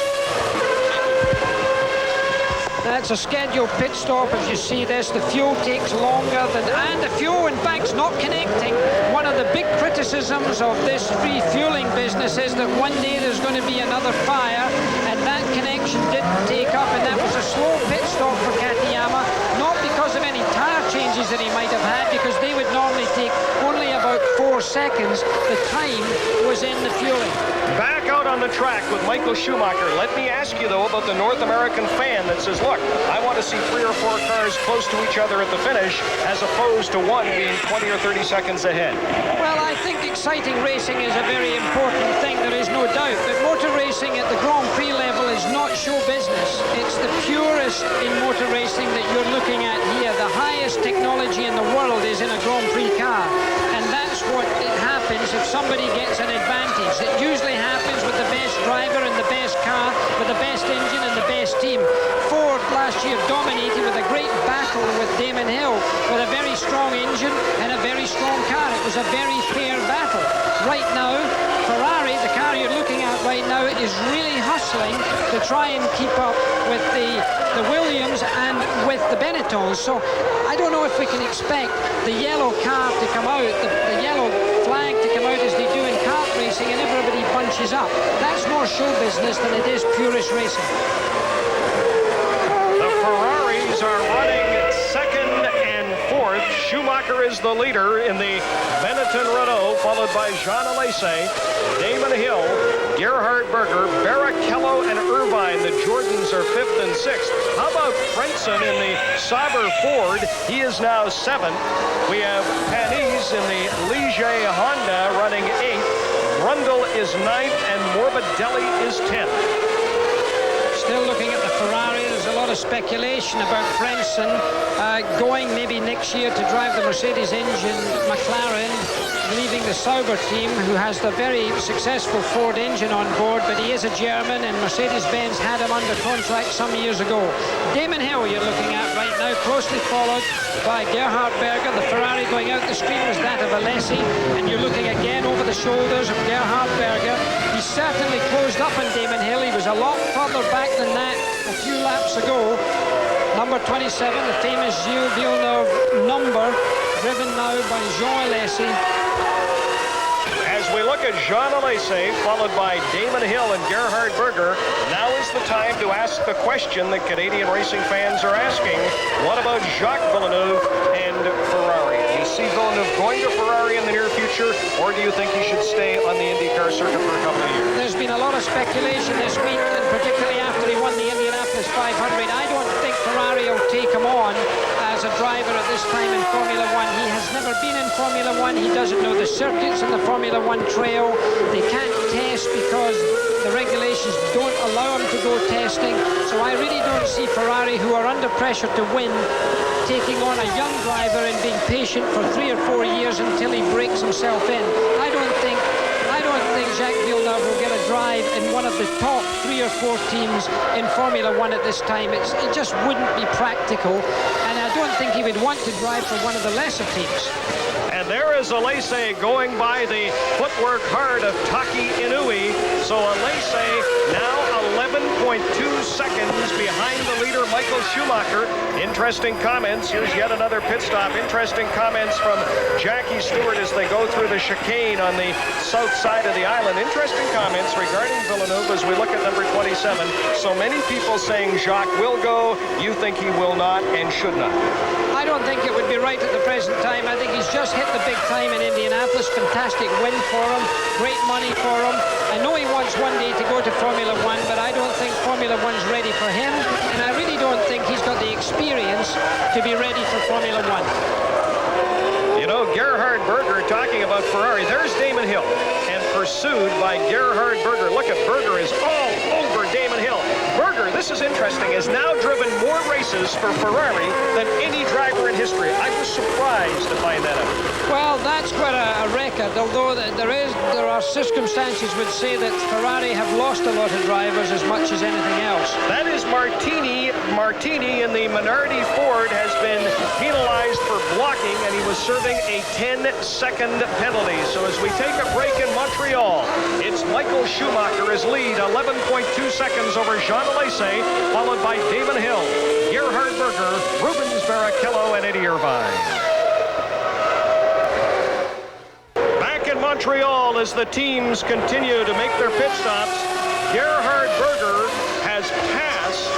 That's a scheduled pit stop. As you see this, the fuel takes longer than, and the fuel in fact is not connecting. One of the big criticisms of this refueling business is that one day there's going to be another fire, and that connection didn't take up, and that was a slow pit stop for Katayama, not because of any tire changes that he might have had, because they would normally take only about 4 seconds. The time was in the fueling. Back out on the track with Michael Schumacher. Let me ask you, though, about the North American fan that says, look, I want to see 3 or 4 cars close to each other at the finish, as opposed to one being 20 or 30 seconds ahead. Well, I think exciting racing is a very important thing, there is no doubt, but motor racing at the Grand Prix level is not show business. It's the purest in motor racing that you're looking at here. The highest technology in the world is in a Grand Prix car, and that's what it happens if somebody gets an advantage. It usually happens with the best driver and the best car, with the best engine and the best team. Ford last year dominated with a great battle with Damon Hill, with a very strong engine and a very strong car. It was a very fair battle. Right now, Ferrari, the car you're looking at right now, is really hustling to try and keep up with the Williams and with the Benetton. So I don't know if we can expect the yellow car to come out, the yellow flag to come out as they do in kart racing, and everybody bunches up. That's more show business than it is purist racing. The Ferraris are running second and fourth. Schumacher is the leader in the Benetton Renault, followed by Jean Alesi, Damon Hill, Gerhard Berger, Barrichello, and Irvine. The Jordans are 5th and 6th. How about Frenchman in the Sauber Ford? He is now 7th. We have Panis in the Ligier Honda running 8th. Brundle is 9th, and Morbidelli is 10th. Still looking at the Ferrari. There's a lot of speculation about Frenchman going maybe next year to drive the Mercedes engine McLaren, leaving the Sauber team, who has the very successful Ford engine on board, but he is a German, and Mercedes-Benz had him under contract some years ago. Damon Hill you're looking at right now, closely followed by Gerhard Berger. The Ferrari going out the screen was that of Alesi, and you're looking again over the shoulders of Gerhard Berger. He certainly closed up on Damon Hill. He was a lot further back than that a few laps ago. Number 27, the famous Gilles Villeneuve number, driven now by Jean Alesi. As we look at Jean Alesi, followed by Damon Hill and Gerhard Berger, now is the time to ask the question that Canadian racing fans are asking. What about Jacques Villeneuve and Ferrari? Do you see Villeneuve going to Ferrari in the near future, or do you think he should stay on the IndyCar circuit for a couple of years? There's been a lot of speculation this week, and particularly after he won the Indianapolis 500. I don't think Ferrari will take him on as a driver at this time in Formula One. He has never been in Formula One. He doesn't know the circuits in the Formula One trail. They can't test because the regulations don't allow him to go testing. So I really don't see Ferrari, who are under pressure to win, taking on a young driver and being patient for 3 or 4 years until he breaks himself in. I don't think Jacques Villeneuve will get a drive in one of the top 3 or 4 teams in Formula One at this time. It just wouldn't be practical, and I don't think he would want to drive for one of the lesser teams. And there is Alesi going by the footwork hard of Taki Inui. So Alesi now 11.2 seconds behind the leader, Michael Schumacher. Interesting comments. Here's yet another pit stop. Interesting comments from Jackie Stewart as they go through the chicane on the south side of the island. Interesting comments regarding Villeneuve as we look at number 27. So many people saying Jacques will go. You think he will not and should not? I don't think it would be right at the present time. I think he's just hit the big time in Indianapolis. Fantastic win for him. Great money for him. I know he wants one day to go to Formula One, but I don't think Formula One's ready for him. And I really don't think he's got the experience to be ready for Formula One. You know, Gerhard Berger talking about Ferrari. There's Damon Hill, and pursued by Gerhard Berger. Look at Berger is all over Damon Hill. Berger, this is interesting, has now driven more races for Ferrari than any driver in history. I was surprised to find that out. Well, that's quite a record, although there are circumstances which say that Ferrari have lost a lot of drivers as much as anything else. That is Martini. Martini in the Minardi Ford has been penalized for blocking, and he was serving a 10-second penalty. So as we take a break in Montreal, it's Michael Schumacher's lead, 11.2 seconds over Jean Alesi, followed by Damon Hill, Gerhard Berger, Rubens Barrichello, and Eddie Irvine. Back in Montreal as the teams continue to make their pit stops, Gerhard Berger has passed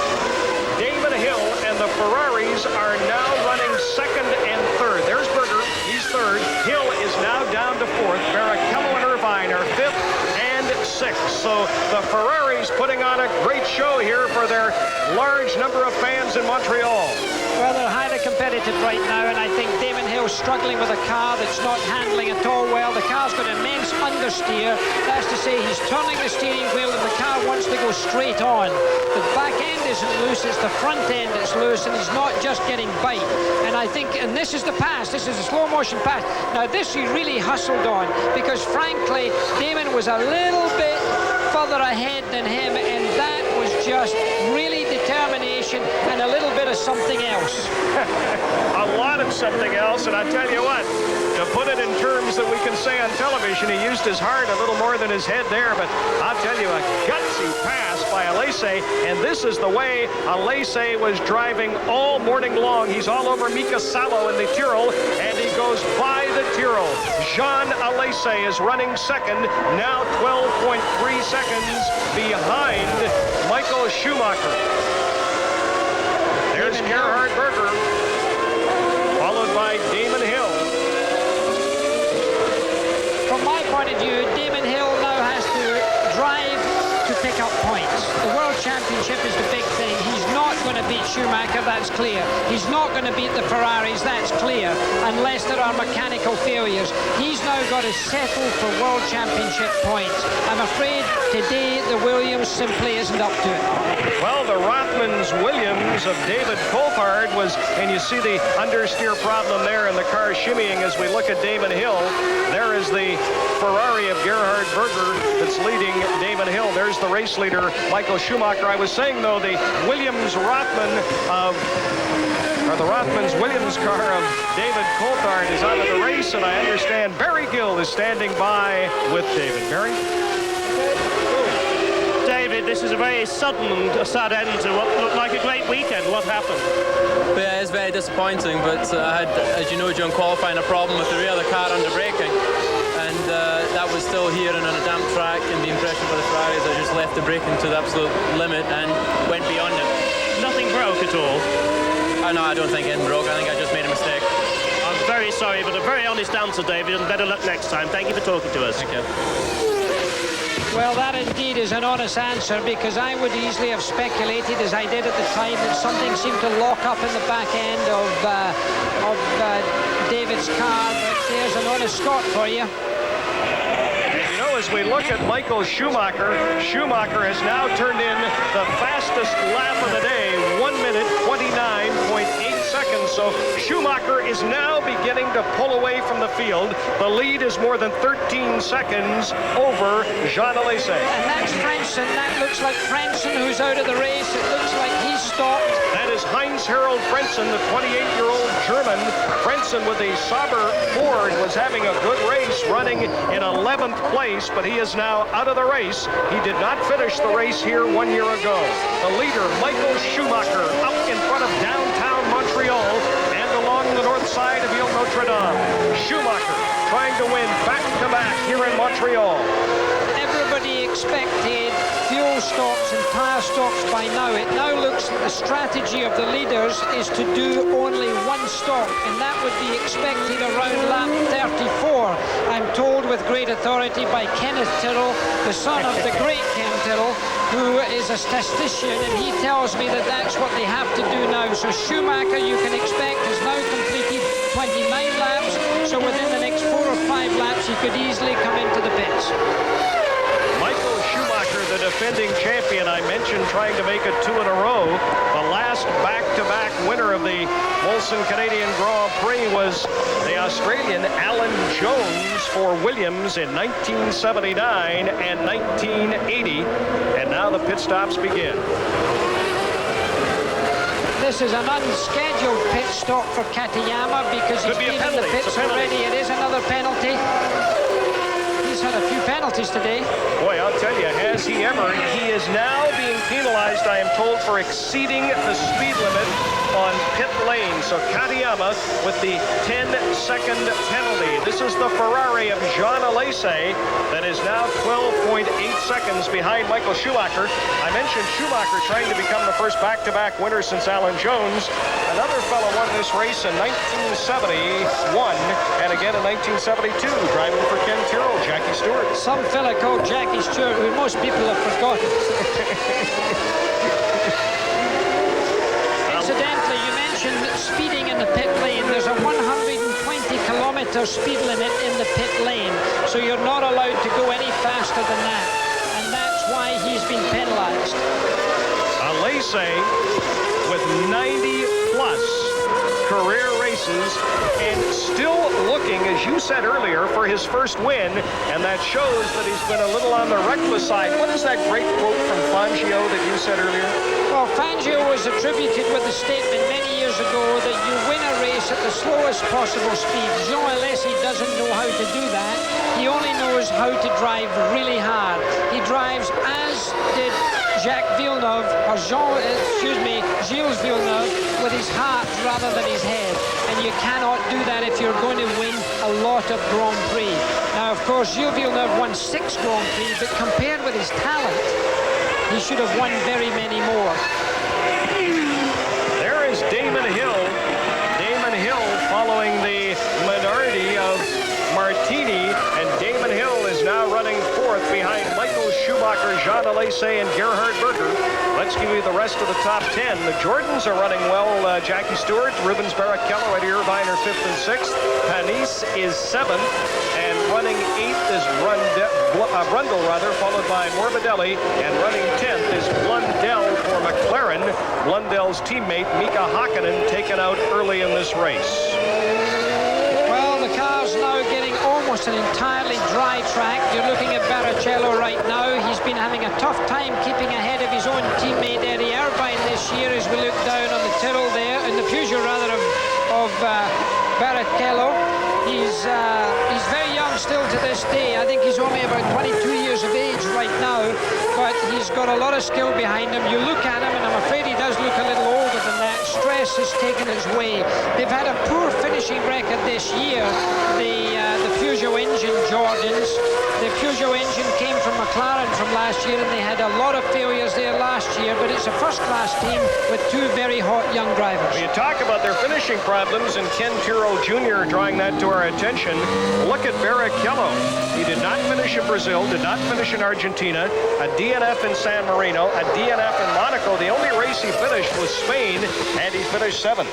Damon Hill, and the Ferraris are now running second and third. There's Berger, he's third. Hill is now down to fourth. Barrichello and Irvine are fifth and sixth. So the Ferraris putting on a great show here for their large number of fans in Montreal. Well, they're highly competitive right now, and I think Damon Hill's struggling with a car that's not handling at all well. The car's got immense understeer. That's to say, he's turning the steering wheel and the car wants to go straight on. The back end isn't loose, it's the front end that's loose, and he's not just getting bite. And I think, and this is the pass, this is a slow motion pass. Now this he really hustled on, because frankly, Damon was a little bit further ahead than him, and that was just really determination and a little bit of something else. A lot of something else, and I tell you what, to put it in terms that we can say on television, he used his heart a little more than his head there, but I'll tell you, a gutsy pass by Alesi, and this is the way Alesi was driving all morning long. He's all over Mika Salo in the Tyrrell, and he goes by the Tyrrell. Jean Alesi is running second, now 12.3 seconds behind Michael Schumacher. There's Gerhard Berger, followed by Damon Hill. From my point of view, Damon Hill now has to drive to pick up points. The World Championship is the big thing. He's not going to beat Schumacher, that's clear. He's not going to beat the Ferraris, that's clear, unless there are mechanical failures. He's now got to settle for World Championship points. I'm afraid today the Williams simply isn't up to it. Well, the Rothmans Williams of David Coulthard was, and you see the understeer problem there, and the car shimmying as we look at Damon Hill. There is the Ferrari of Gerhard Berger that's leading Damon Hill. There's the race leader, Michael Schumacher. I was saying, though, the Williams-Rothman or the Rothmans-Williams car of David Coulthard is out of the race, and I understand Barry Gill is standing by with David. Barry? David, this is a very sudden and sad end to what looked like a great weekend. What happened? Yeah, it's very disappointing, but I had, as you know, during qualifying, a problem with the rear of the car under braking. And that was still here and on a damp track and being pressured by the Ferraris. I just left the braking to the absolute limit and went beyond it. Nothing broke at all? No, I don't think anything broke. I think I just made a mistake. I'm very sorry, but a very honest answer, David, and better luck next time. Thank you for talking to us. Thank you. Well, that indeed is an honest answer, because I would easily have speculated, as I did at the time, that something seemed to lock up in the back end of David's car. But there's an honest Scot for you. You know, as we look at Michael Schumacher, Schumacher has now turned in the fastest lap of the day, 1 minute 29.8 seconds. So Schumacher is now beginning to pull away from the field. The lead is more than 13 seconds over Jean Alesi. And that's Frenchman. That looks like Frenchman who's out of the race. It looks like he's stopped. That is Heinz-Harald Frentzen, the 28-year-old German. Frentzen with the Sauber Ford was having a good race, running in 11th place, but he is now out of the race. He did not finish the race here 1 year ago. The leader, Michael Schumacher, up in front of downtown Montreal and along the north side of Ile Notre Dame. Schumacher trying to win back-to-back here in Montreal. Everybody expected fuel stops and tyre stops by now. It now looks like the strategy of the leaders is to do only one stop, and that would be expected around lap 34. I'm told with great authority by Kenneth Tyrrell, the son of the great Ken Tyrrell, who is a statistician, and he tells me that that's what they have to do now. So Schumacher, you can expect, has now completed 29 laps, so within the next 4 or 5 laps he could easily come into the pits. Michael Schumacher, the defending champion, I mentioned trying to make it 2 in a row. The last back-to-back winner of the Molson Canadian Grand Prix was the Australian Alan Jones for Williams in 1979 and 1980. And now the pit stops begin. This is an unscheduled pit stop for Katayama because he's been in the pits already. It is another penalty. He's had a few penalties today. Boy, I'll tell you, has he ever? He is now being penalized, I am told, for exceeding the speed limit on pit lane. So Katayama with the 10-second penalty. This is the Ferrari of Jean Alesi that is now 12.8 seconds behind Michael Schumacher. I mentioned Schumacher trying to become the first back-to-back winner since Alan Jones. Another fellow won this race in 1971 and again in 1972, driving for Ken Tyrrell, Jackie Stewart. Some fella called Jackie Stewart, who most people have forgotten. Incidentally, you mentioned speeding in the pit lane. There's a 120-kilometer speed limit in the pit lane, so you're not allowed to go any faster than that, and that's why he's been penalized. Alesi with 90-plus career races and still looking, as you said earlier, for his first win, and that shows that he's been a little on the reckless side. What is that great quote from Fangio that you said earlier? Well, Fangio was attributed with a statement many years ago that you win a race at the slowest possible speed. Jean Alesi doesn't know how to do that. He only knows how to drive really hard. He drives, as did Jacques Villeneuve, or Gilles Villeneuve, with his heart rather than his head. And you cannot do that if you're going to win a lot of Grand Prix. Now, of course, Gilles Villeneuve won 6 Grand Prix, but compared with his talent, he should have won very many more. There is Damon Hill. Damon Hill following the Minardi of Martini, and Damon Hill is now running 4th behind Michael Schumacher, Jean Alesi and Gerhard Berger. Let's give you the rest of the top 10. The Jordans are running well. Jackie Stewart, Rubens Barrichello, Eddie Irvine are 5th and 6th. Panis is 7th. And running 8th is Brundle, followed by Morbidelli. And running 10th is Blundell for McLaren. Blundell's teammate, Mika Hakkinen, taken out early in this race. Well, the car's now getting almost an entirely dry track. You're looking at Barrichello right now. He's been having a tough time keeping ahead of his own teammate Eddie Irvine this year as we look down on the Tyrrell there, in the Peugeot rather of Barrichello. He's very young still to this day. I think he's only about 22 years of age right now, but he's got a lot of skill behind him. You look at him, and I'm afraid he does look a little older than that. Stress has taken its way. They've had a poor finishing record this year, the Peugeot engine Jordans. The Peugeot engine came from McLaren from last year, and they had a lot of failures there last year, but it's a first-class team with two very hot young drivers. When you talk about their finishing problems, and Ken Tyrrell Jr. drawing that to our attention, look at Barrichello. He did not finish in Brazil, did not finish in Argentina, a DNF in San Marino, a DNF in Monaco. The only race he finished was Spain, and he finished 7th.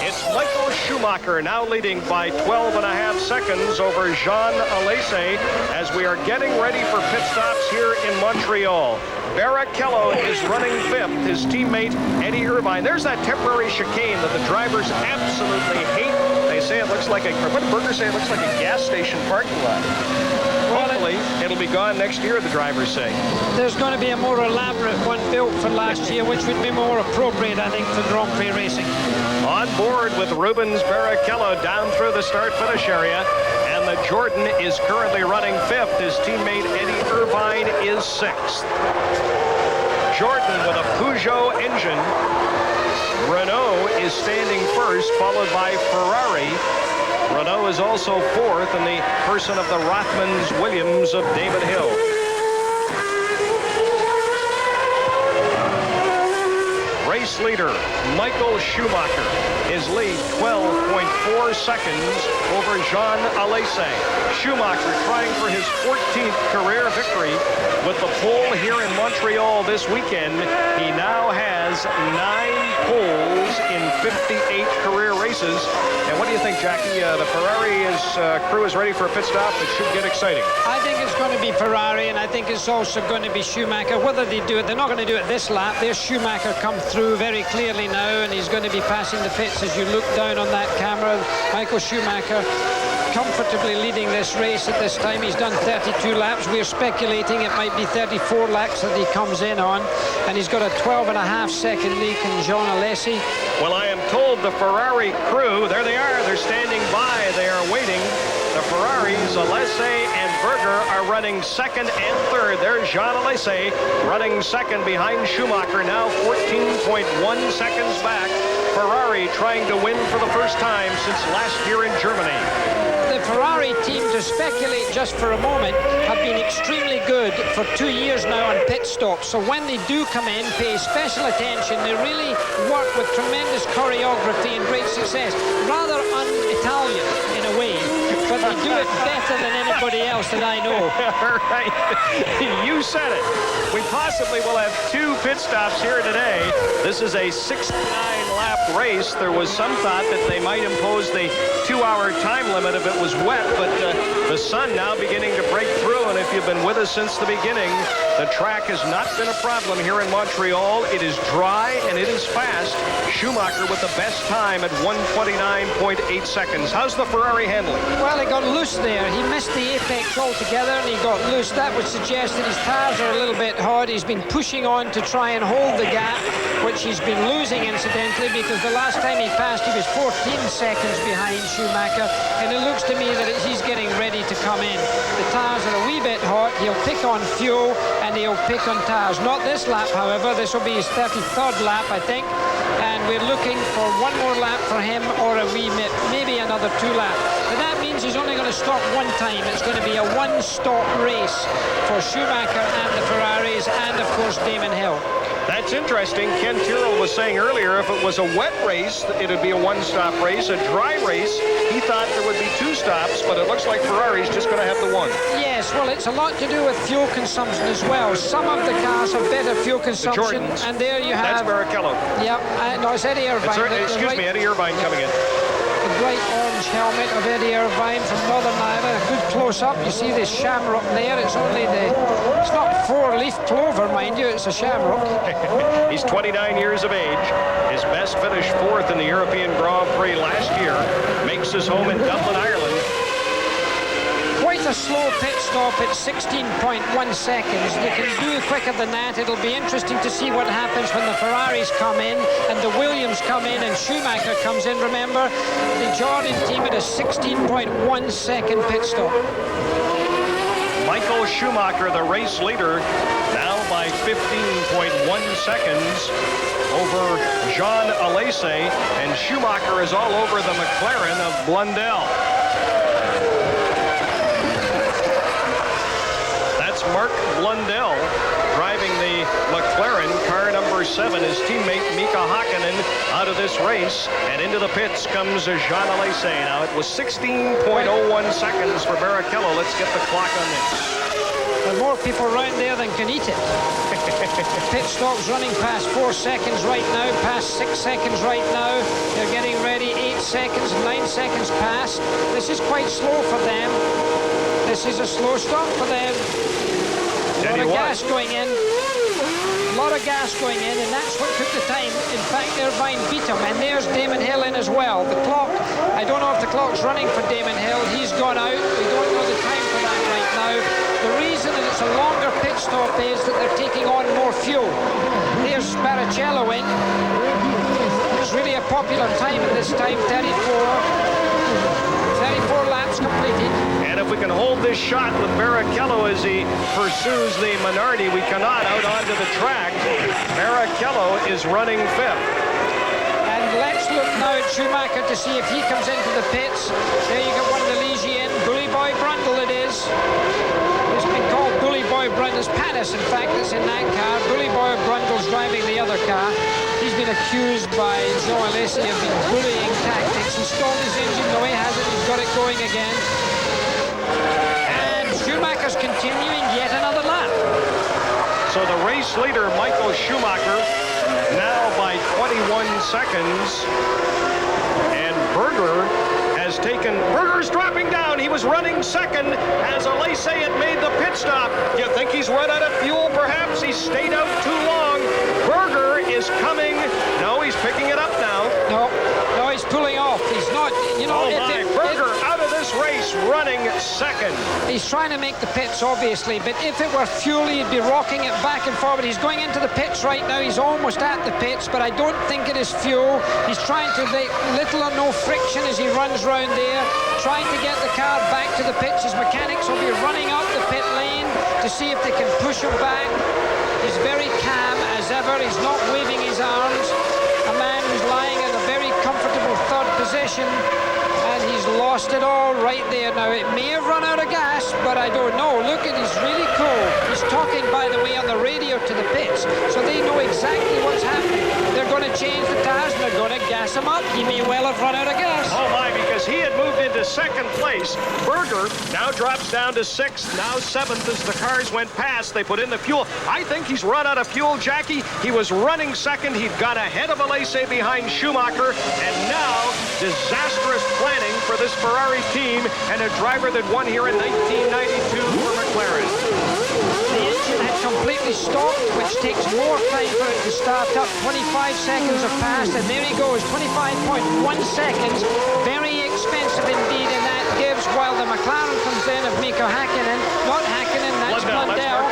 It's Michael Schumacher now leading by 12.5 seconds over Jean Alesi as we are getting ready for pit stops here in Montreal. Barrichello is running 5th. His teammate Eddie Irvine. There's that temporary chicane that the drivers absolutely hate. They say it looks like what did Berger say? It looks like a gas station parking lot. Hopefully, it'll be gone next year, the drivers say. There's going to be a more elaborate one built for last year, which would be more appropriate, I think, for Grand Prix racing. On board with Rubens Barrichello down through the start-finish area, and the Jordan is currently running 5th. His teammate Eddie Irvine is 6th. Jordan with a Peugeot engine. Renault is standing first, followed by Ferrari. Renault is also 4th in the person of the Rothmans Williams of David Hill. Race leader Michael Schumacher. His lead 12.4 seconds over Jean Alesi. Schumacher trying for his 14th career victory with the pole here in Montreal this weekend. He now has 9 poles in 58 career races. And what do you think, Jackie? The Ferrari crew is ready for a pit stop. It should get exciting. I think it's going to be Ferrari, and I think it's also going to be Schumacher. Whether they do it, they're not going to do it this lap. There's Schumacher come through very clearly now, and he's going to be passing the pits as you look down on that camera. Michael Schumacher comfortably leading this race at this time. He's done 32 laps. We're speculating it might be 34 laps that he comes in on, and he's got a 12.5-second lead in Jean Alesi. Well, I am told the Ferrari crew, there they are, they're standing by, they are waiting. The Ferraris, Alesi and Berger, are running 2nd and 3rd. There's Jean Alesi running 2nd behind Schumacher, now 14.1 seconds back. Ferrari trying to win for the first time since last year in Germany. The Ferrari team, to speculate just for a moment, have been extremely good for 2 years now on pit stops. So when they do come in, pay special attention. They really work with tremendous choreography and great success. Rather un-Italian in a way, but they do it better than anybody else that I know. Right. You said it. We possibly will have 2 pit stops here today. This is a 69-lap race. There was some thought that they might impose the 2-hour time limit if it was wet, but the sun now beginning to break through, and if you've been with us since the beginning, the track has not been a problem here in Montreal. It is dry and it is fast. Schumacher with the best time at 1:29.8 seconds. How's the Ferrari handling? Well, he got loose there. He missed the apex altogether and he got loose. That would suggest that his tires are a little bit hard. He's been pushing on to try and hold the gap, which he's been losing incidentally, because the last time he passed he was 14 seconds behind Schumacher, and it looks to me that he's getting ready to come in. The tires are a wee bit hot. He'll pick on fuel and he'll pick on tires. Not this lap, however. This will be his 33rd lap, I think, and we're looking for one more lap for him, or maybe another 2 laps. But that means he's only going to stop one time. It's going to be a one-stop race for Schumacher and the Ferraris, and of course Damon Hill. That's interesting. Ken Tyrrell was saying earlier if it was a wet race, it would be a one-stop race. A dry race, he thought there would be 2 stops, but it looks like Ferrari's just going to have the one. Yes, well, it's a lot to do with fuel consumption as well. Some of the cars have better fuel consumption, and there you have... That's Barrichello. Yep, no, it's Eddie Irvine. Excuse me, Eddie Irvine coming in. The bright orange helmet of Eddie Irvine from Northern Ireland. A good close-up. You see this shamrock there. It's only it's not four-leaf clover, mind you. It's a shamrock. He's 29 years of age. His best finish 4th in the European Grand Prix last year. Makes his home in Dublin, Ireland. Quite a slow pit stop at 16.1 seconds. They can do quicker than that. It'll be interesting to see what happens when the Ferraris come in and the Williams come in and Schumacher comes in. Remember, the Jordan team at a 16.1 second pit stop. Michael Schumacher, the race leader, now by 15.1 seconds over Jean Alesi, and Schumacher is all over the McLaren of Blundell. Mark Blundell driving the McLaren, car number 7. His teammate Mika Hakkinen out of this race, and into the pits comes Jean Alesi. Now it was 16.01 seconds for Barrichello. Let's get the clock on this. There are more people around there than can eat it. Pit stop's running past 4 seconds right now, past 6 seconds right now. They're getting ready. 8 seconds, 9 seconds past. This is quite slow for them. This is a slow stop for them. A lot of gas going in. A lot of gas going in, and that's what took the time. In fact, Irvine beat him, and there's Damon Hill in as well. The clock, I don't know if the clock's running for Damon Hill. He's gone out. We don't know the time for that right now. The reason that it's a longer pit stop is that they're taking on more fuel. There's Barrichello in. It's really a popular time at this time, 34 laps completed. And if we can hold this shot with Barrichello as he pursues the Minardi, we cannot out onto the track. Barrichello is running 5th. And let's look now at Schumacher to see if he comes into the pits. There you got one of the Ligienne. Bully Boy Brundle it is. It's been called Bully Boy Brundle's Panis, in fact, that's in that car. Bully Boy Brundle's driving the other car. He's been accused by Jean Alesi of bullying tactics. He stalled his engine. No, he hasn't. He's got it going again. And Schumacher's continuing yet another lap. So the race leader, Michael Schumacher, now by 21 seconds. And Berger has taken... Berger's dropping down. He was running 2nd as Alesi had made the pit stop. You think he's run out of fuel, perhaps? He stayed out too long. Berger is coming. No, he's picking it up now. No, he's pulling off. He's not, you know... Berger out of this race running 2nd. He's trying to make the pits, obviously, but if it were fuel, he'd be rocking it back and forward. He's going into the pits right now. He's almost at the pits, but I don't think it is fuel. He's trying to make little or no friction as he runs round there, trying to get the car back to the pits. His mechanics will be running up the pit lane to see if they can push him back. He's very calm as ever. He's not waving his arms. A man who's lying in a very comfortable 3rd position, and he's lost it all right there. Now, it may have run out of gas, but I don't know. Look, he's really cool. He's talking, by the way, on the radio to the pits, so they know exactly what's happening. They're going to change the tires, and they're going to gas him up. He may well have run out of gas. Oh, my, because he had moved into 2nd place. Berger now drops down to 6th, now 7th as the cars went past. They put in the fuel. I think he's run out of fuel, Jackie. He was running 2nd. He'd got ahead of Alesi behind Schumacher, and now disastrous planning for this Ferrari team and a driver that won here in 1992 for McLaren. The engine had completely stopped, which takes more time for it to start up. 25 seconds have passed, and there he goes, 25.1 seconds. Very expensive indeed, and that gives, while the McLaren comes in of Mika Hakkinen, not Hakkinen, that's Blundell.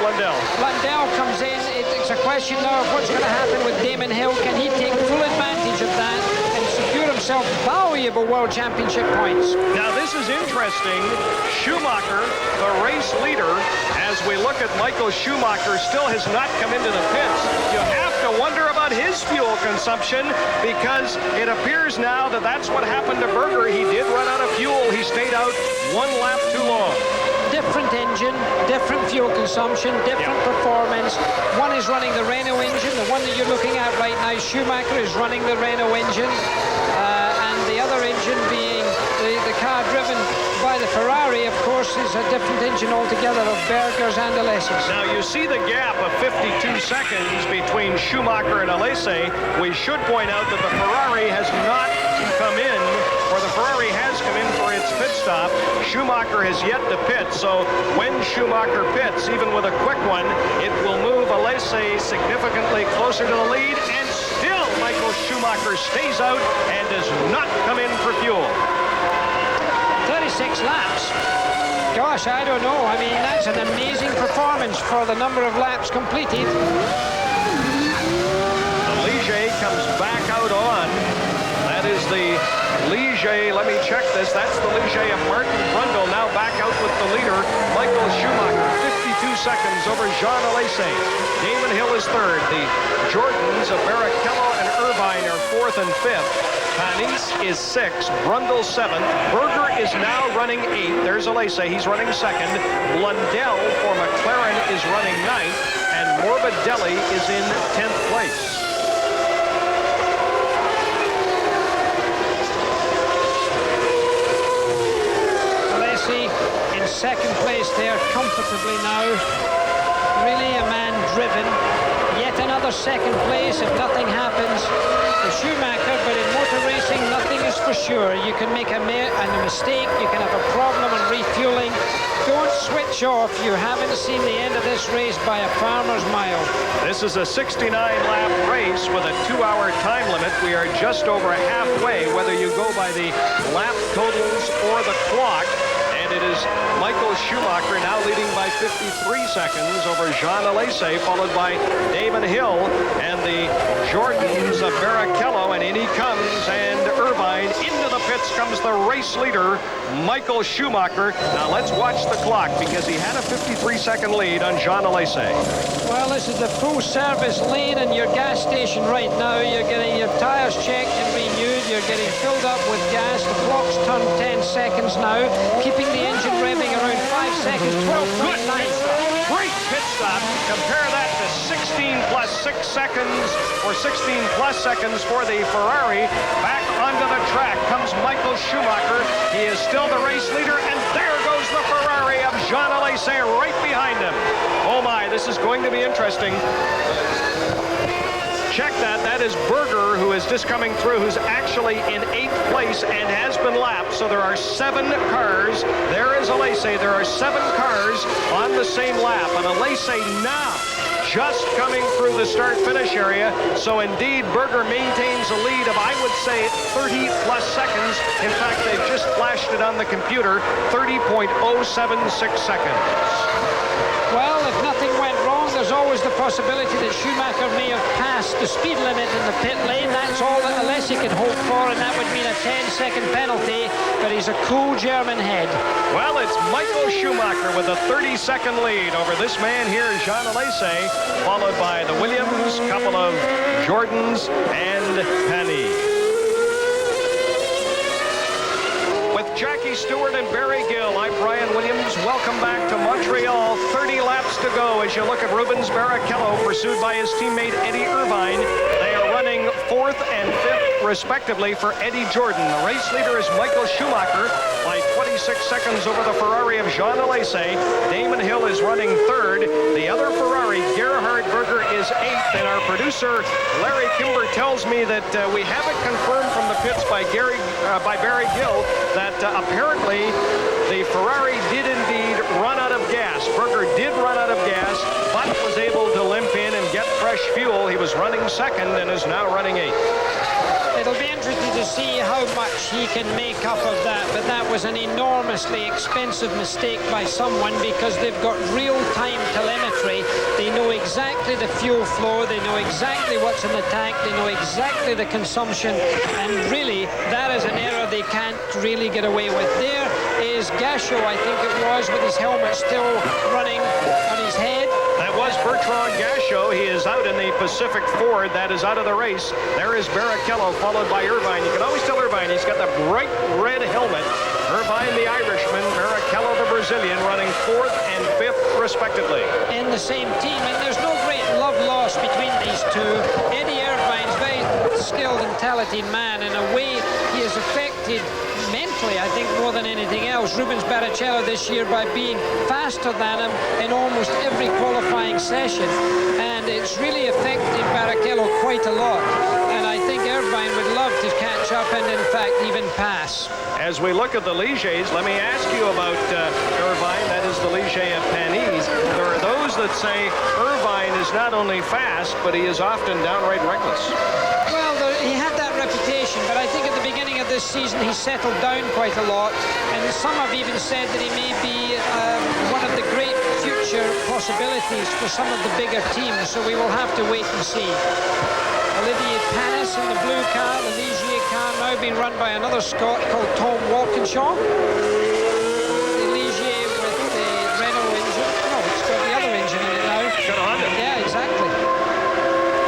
Blundell comes in. It's a question now of what's going to happen with Damon Hill. Can he take full advantage of that and secure himself valuable World Championship points? Now this is interesting. Schumacher, the race leader, as we look at Michael Schumacher, still has not come into the pits. You have to wonder about his fuel consumption, because it appears now that that's what happened to Berger. He did run out of fuel. He stayed out 1 lap too long. Different engine, different fuel consumption, different performance. One is running the Renault engine. The one that you're looking at right now, Schumacher, is running the Renault engine. And the other engine being the car driven by the Ferrari, of course, is a different engine altogether of Berger's and Alesi's. Now you see the gap of 52 seconds between Schumacher and Alesi. We should point out that the Ferrari has not come in, or the Ferrari has come in for its pit stop. Schumacher has yet to pit, so when Schumacher pits, even with a quick one, it will move Alesi significantly closer to the lead, and still Michael Schumacher stays out and does not come in for fuel. 36 laps. Gosh, I don't know. I mean, that's an amazing performance for the number of laps completed. The Ligier comes back out on. That is the Ligier. Let me check this. That's the Ligier of Martin Brundle, now back out with the leader, Michael Schumacher. 52 seconds over Jean Alesi. Damon Hill is third. The Jordans of Barrichello and Irvine are fourth and fifth. Panis is sixth, Brundle seventh, Berger is now running eighth. There's Alesi, he's running second. Blundell for McLaren is running ninth, and Morbidelli is in 10th place. Alesi in second place there comfortably now. Really a man driven. Yet another second place if nothing happens to Schumacher, but in motor racing nothing is for sure. You can make a mistake, you can have a problem on refueling. Don't switch off. You haven't seen the end of this race by a farmer's mile. This is a 69-lap race with a 2-hour time limit. We are just over halfway, whether you go by the lap totals or the clock. And it is Michael Schumacher now leading by 53 seconds over Jean Alesi, followed by Damon Hill and the Jordans of Barrichello. And in he comes, and Irvine. Into the pits comes the race leader, Michael Schumacher. Now let's watch the clock, because he had a 53-second lead on Jean Alesi. Well, this is the full service lane in your gas station right now. You're getting your tires checked and renewed. You're getting filled up with gas. The clock's turned 10 seconds now, keeping the engine revving around 5 seconds, 12.9. Great pit stop. Compare that to 16 plus 6 seconds, or 16 plus seconds for the Ferrari. Back onto the track comes Michael Schumacher. He is still the race leader, and there goes the Ferrari of Jean Alesi right behind him. Oh my, this is going to be interesting. Check that. That is Berger, who is just coming through, who's actually in 8th place and has been lapped. So there are 7 cars. There is Alesi. There are 7 cars on the same lap. And Alesi now just coming through the start-finish area. So indeed, Berger maintains a lead of, I would say, 30-plus seconds. In fact, they've just flashed it on the computer, 30.076 seconds. Well, if nothing went wrong, there's always the possibility that Schumacher may have passed the speed limit in the pit lane. That's all that Alesi can hope for, and that would mean a 10-second penalty, but he's a cool German head. Well, it's Michael Schumacher with a 30-second lead over this man here, Jean Alesi, followed by the Williams, couple of Jordans, and Panis. Jackie Stewart and Barry Gill, I'm Brian Williams. Welcome back to Montreal. 30 laps to go as you look at Rubens Barrichello, pursued by his teammate Eddie Irvine. They are running 4th and 5th, respectively, for Eddie Jordan. The race leader is Michael Schumacher by 26 seconds over the Ferrari of Jean Alesi. Damon Hill is running 3rd. The other Ferrari, Gerhard Berger, is 8th. And our producer, Larry Kimber, tells me that we have it confirmed from the pits by Barry Gill that apparently the Ferrari did indeed run out of gas. Berger did run out of gas, but was able to limp in and get fresh fuel. He was running 2nd and is now running 8th. It'll be interesting to see how much he can make up of that, but that was an enormously expensive mistake by someone, because they've got real-time telemetry. They know exactly the fuel flow, they know exactly what's in the tank, they know exactly the consumption, and really, that is an error they can't really get away with. There is Gasho, I think it was, with his helmet still running on his head. That was Bertrand Gasho. He is out in the Pacific Ford. That is out of the race. There is Barrichello, followed by Irvine. You can always tell Irvine, he's got the bright red helmet. Irvine, the Irishman, Barrichello, the Brazilian, running 4th and 5th, respectively. In the same team, and there's no great love lost between these two. Eddie Irvine's very skilled and talented man. In a way, he has affected mentally, I think, more than anything else. Rubens Barrichello this year by being faster than him in almost every qualifying session, and it's really affected Barrichello quite a lot. And I think Irvine would love to catch up and, in fact, even pass. As we look at the Ligers, let me ask you about Irvine. That is the Ligier of Panis. There are those that say Irvine is not only fast, but he is often downright reckless. Well, he had that reputation, but I think at the beginning of this season he settled down quite a lot, and some have even said that he may be one of the great future possibilities for some of the bigger teams, so we will have to wait and see. Olivier Panis in the blue car, the Ligier car now being run by another Scot called Tom Walkinshaw. The Ligier with the Renault engine. No, it's got the other engine in it now. Got a Honda. Yeah, exactly.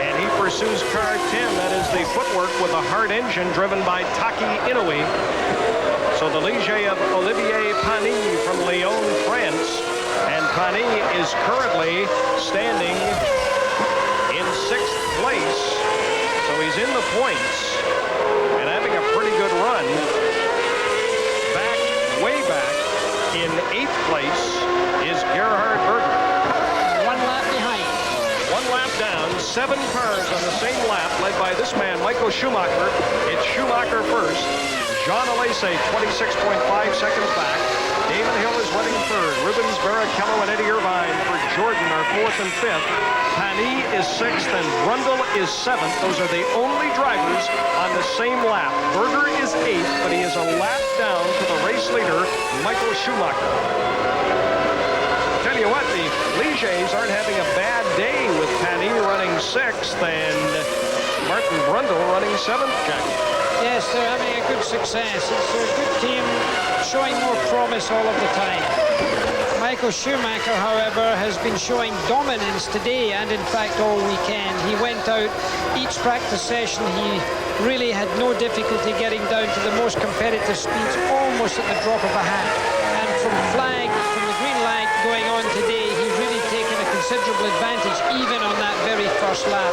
And he pursues car 10. That is the footwork with a hard engine driven by Taki Inoue. So the Ligier of Olivier Panis from Lyon, France. And Panis is currently standing in 6th place. So he's in the points and having a pretty good run. Way back in 8th place is Gerhard Berger. 1 lap behind. 1 lap down, 7 cars on the same lap, led by this man, Michael Schumacher. It's Schumacher first. Jean Alesi, 26.5 seconds back. Damon Hill is running third. Rubens Barrichello and Eddie Irvine for Jordan are 4th and 5th. Panis is 6th and Brundle is 7th. Those are the only drivers on the same lap. Berger is 8th, but he is a lap down to the race leader, Michael Schumacher. Tell you what, the Ligers aren't having a bad day with Panis running 6th and Martin Brundle running 7th, Jackie. Yes, they're having a good success. It's a good team showing more promise all of the time. Michael Schumacher, however, has been showing dominance today and, in fact, all weekend. He went out each practice session. He really had no difficulty getting down to the most competitive speeds, almost at the drop of a hat. And from the green flag going on today, he's really taken a considerable advantage, even on that very first lap.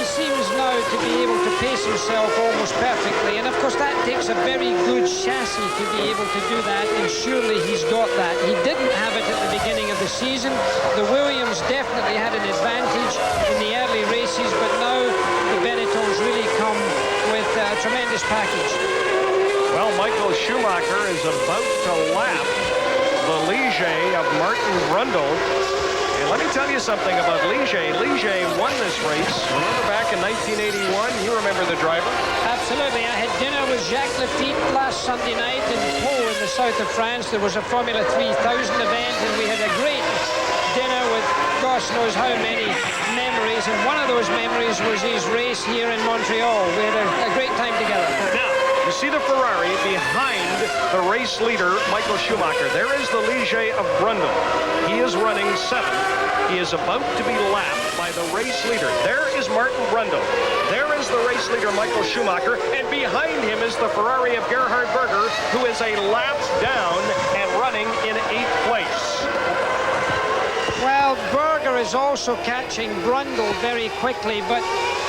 He seems now to be able to pace himself almost perfectly, and of course that takes a very good chassis to be able to do that, and surely he's got that. He didn't have it at the beginning of the season. The Williams definitely had an advantage in the early races, but now the Benettons really come with a tremendous package. Well, Michael Schumacher is about to lap the Ligier of Martin Brundle. And let me tell you something about Ligier. Ligier won this race. Remember back in 1981? You remember the driver? Absolutely. I had dinner with Jacques Lafitte last Sunday night in Pau in the south of France. There was a Formula 3000 event, and we had a great dinner with gosh knows how many memories. And one of those memories was his race here in Montreal. We had a great time together. Now, you see the Ferrari behind the race leader, Michael Schumacher. There is the Ligier of Brundle. He is running 7th. He is about to be lapped by the race leader. There is Martin Brundle. There is the race leader, Michael Schumacher. And behind him is the Ferrari of Gerhard Berger, who is a lap down and running in 8th place. Well, Berger is also catching Brundle very quickly, but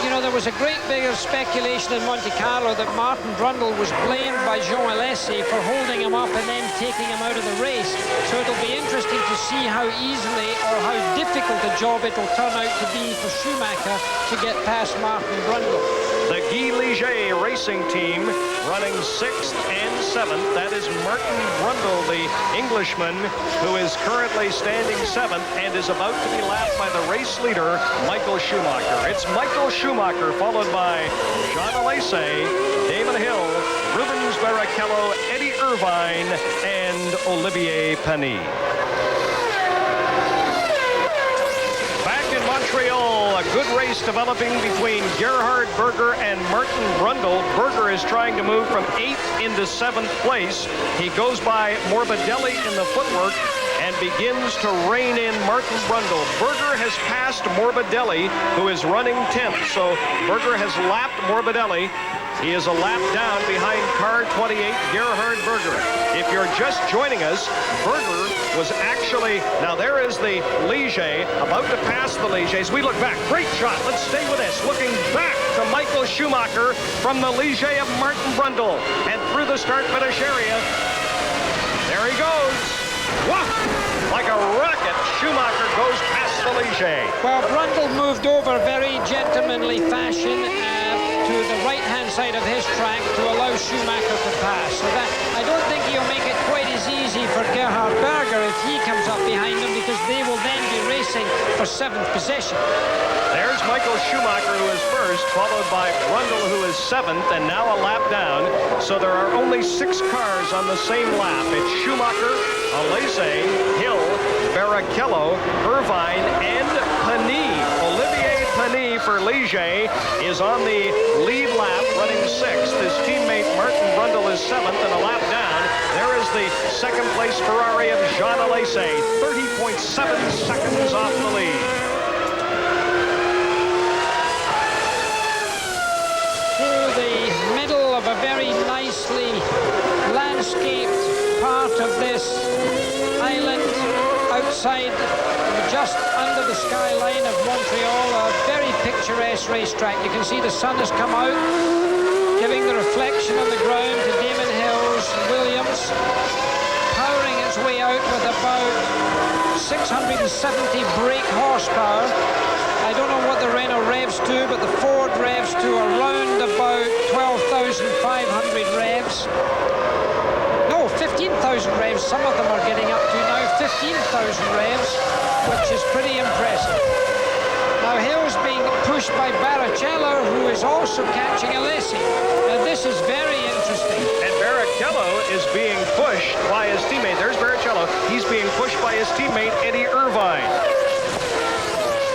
you know, there was a great bit of speculation in Monte Carlo that Martin Brundle was blamed by Jean Alesi for holding him up and then taking him out of the race. So it'll be interesting to see how easily or how difficult a job it'll turn out to be for Schumacher to get past Martin Brundle. The Guy Ligier racing team running 6th and 7th. That is Martin Brundle, the Englishman, who is currently standing 7th and is about to be lapped by the race leader, Michael Schumacher. It's Michael Schumacher, followed by Jean Alesi, Damon Hill, Rubens Barrichello, Eddie Irvine, and Olivier Panis. Back in Montreal, a good race developing between Gerhard Berger and Martin Brundle. Berger is trying to move from 8th into 7th place. He goes by Morbidelli in the footwork and begins to rein in Martin Brundle. Berger has passed Morbidelli, who is running 10th. So Berger has lapped Morbidelli. He is a lap down behind car 28, Gerhard Berger. If you're just joining us, Berger was actually, now there is the Ligier, about to pass the Ligier. As we look back, great shot. Let's stay with this. Looking back to Michael Schumacher from the Ligier of Martin Brundle. And through the start-finish area, there he goes. Whoa! Like a rocket, Schumacher goes past the Ligier. Well, Brundle moved over very gentlemanly fashion to the right-hand side of his track to allow Schumacher to pass. So that I don't think he'll make it quite as easy for Gerhard Berger if he comes up behind him, because they will then be racing for 7th position. There's Michael Schumacher, who is first, followed by Brundle, who is 7th, and now a lap down. So there are only 6 cars on the same lap. It's Schumacher, Alesi, Hill, Barrichello, Irvine, and Panis. Olivier Panis for Ligier is on the lead lap, running 6th. His teammate Martin Brundle is 7th, and a lap down. There is the second-place Ferrari of Jean Alesi, 30.7 seconds off the lead. Of a very nicely landscaped part of this island outside, just under the skyline of Montreal, a very picturesque racetrack. You can see the sun has come out, giving the reflection on the ground to Damon Hill's Williams, powering its way out with about 670 brake horsepower. I don't know what the Renault revs to, but the Ford revs to around about 12,500 revs. No, 15,000 revs. Some of them are getting up to now 15,000 revs, which is pretty impressive. Now Hill's being pushed by Barrichello, who is also catching Alesi. Now this is very interesting. And Barrichello is being pushed by his teammate. There's Barrichello. He's being pushed by his teammate, Eddie Irvine.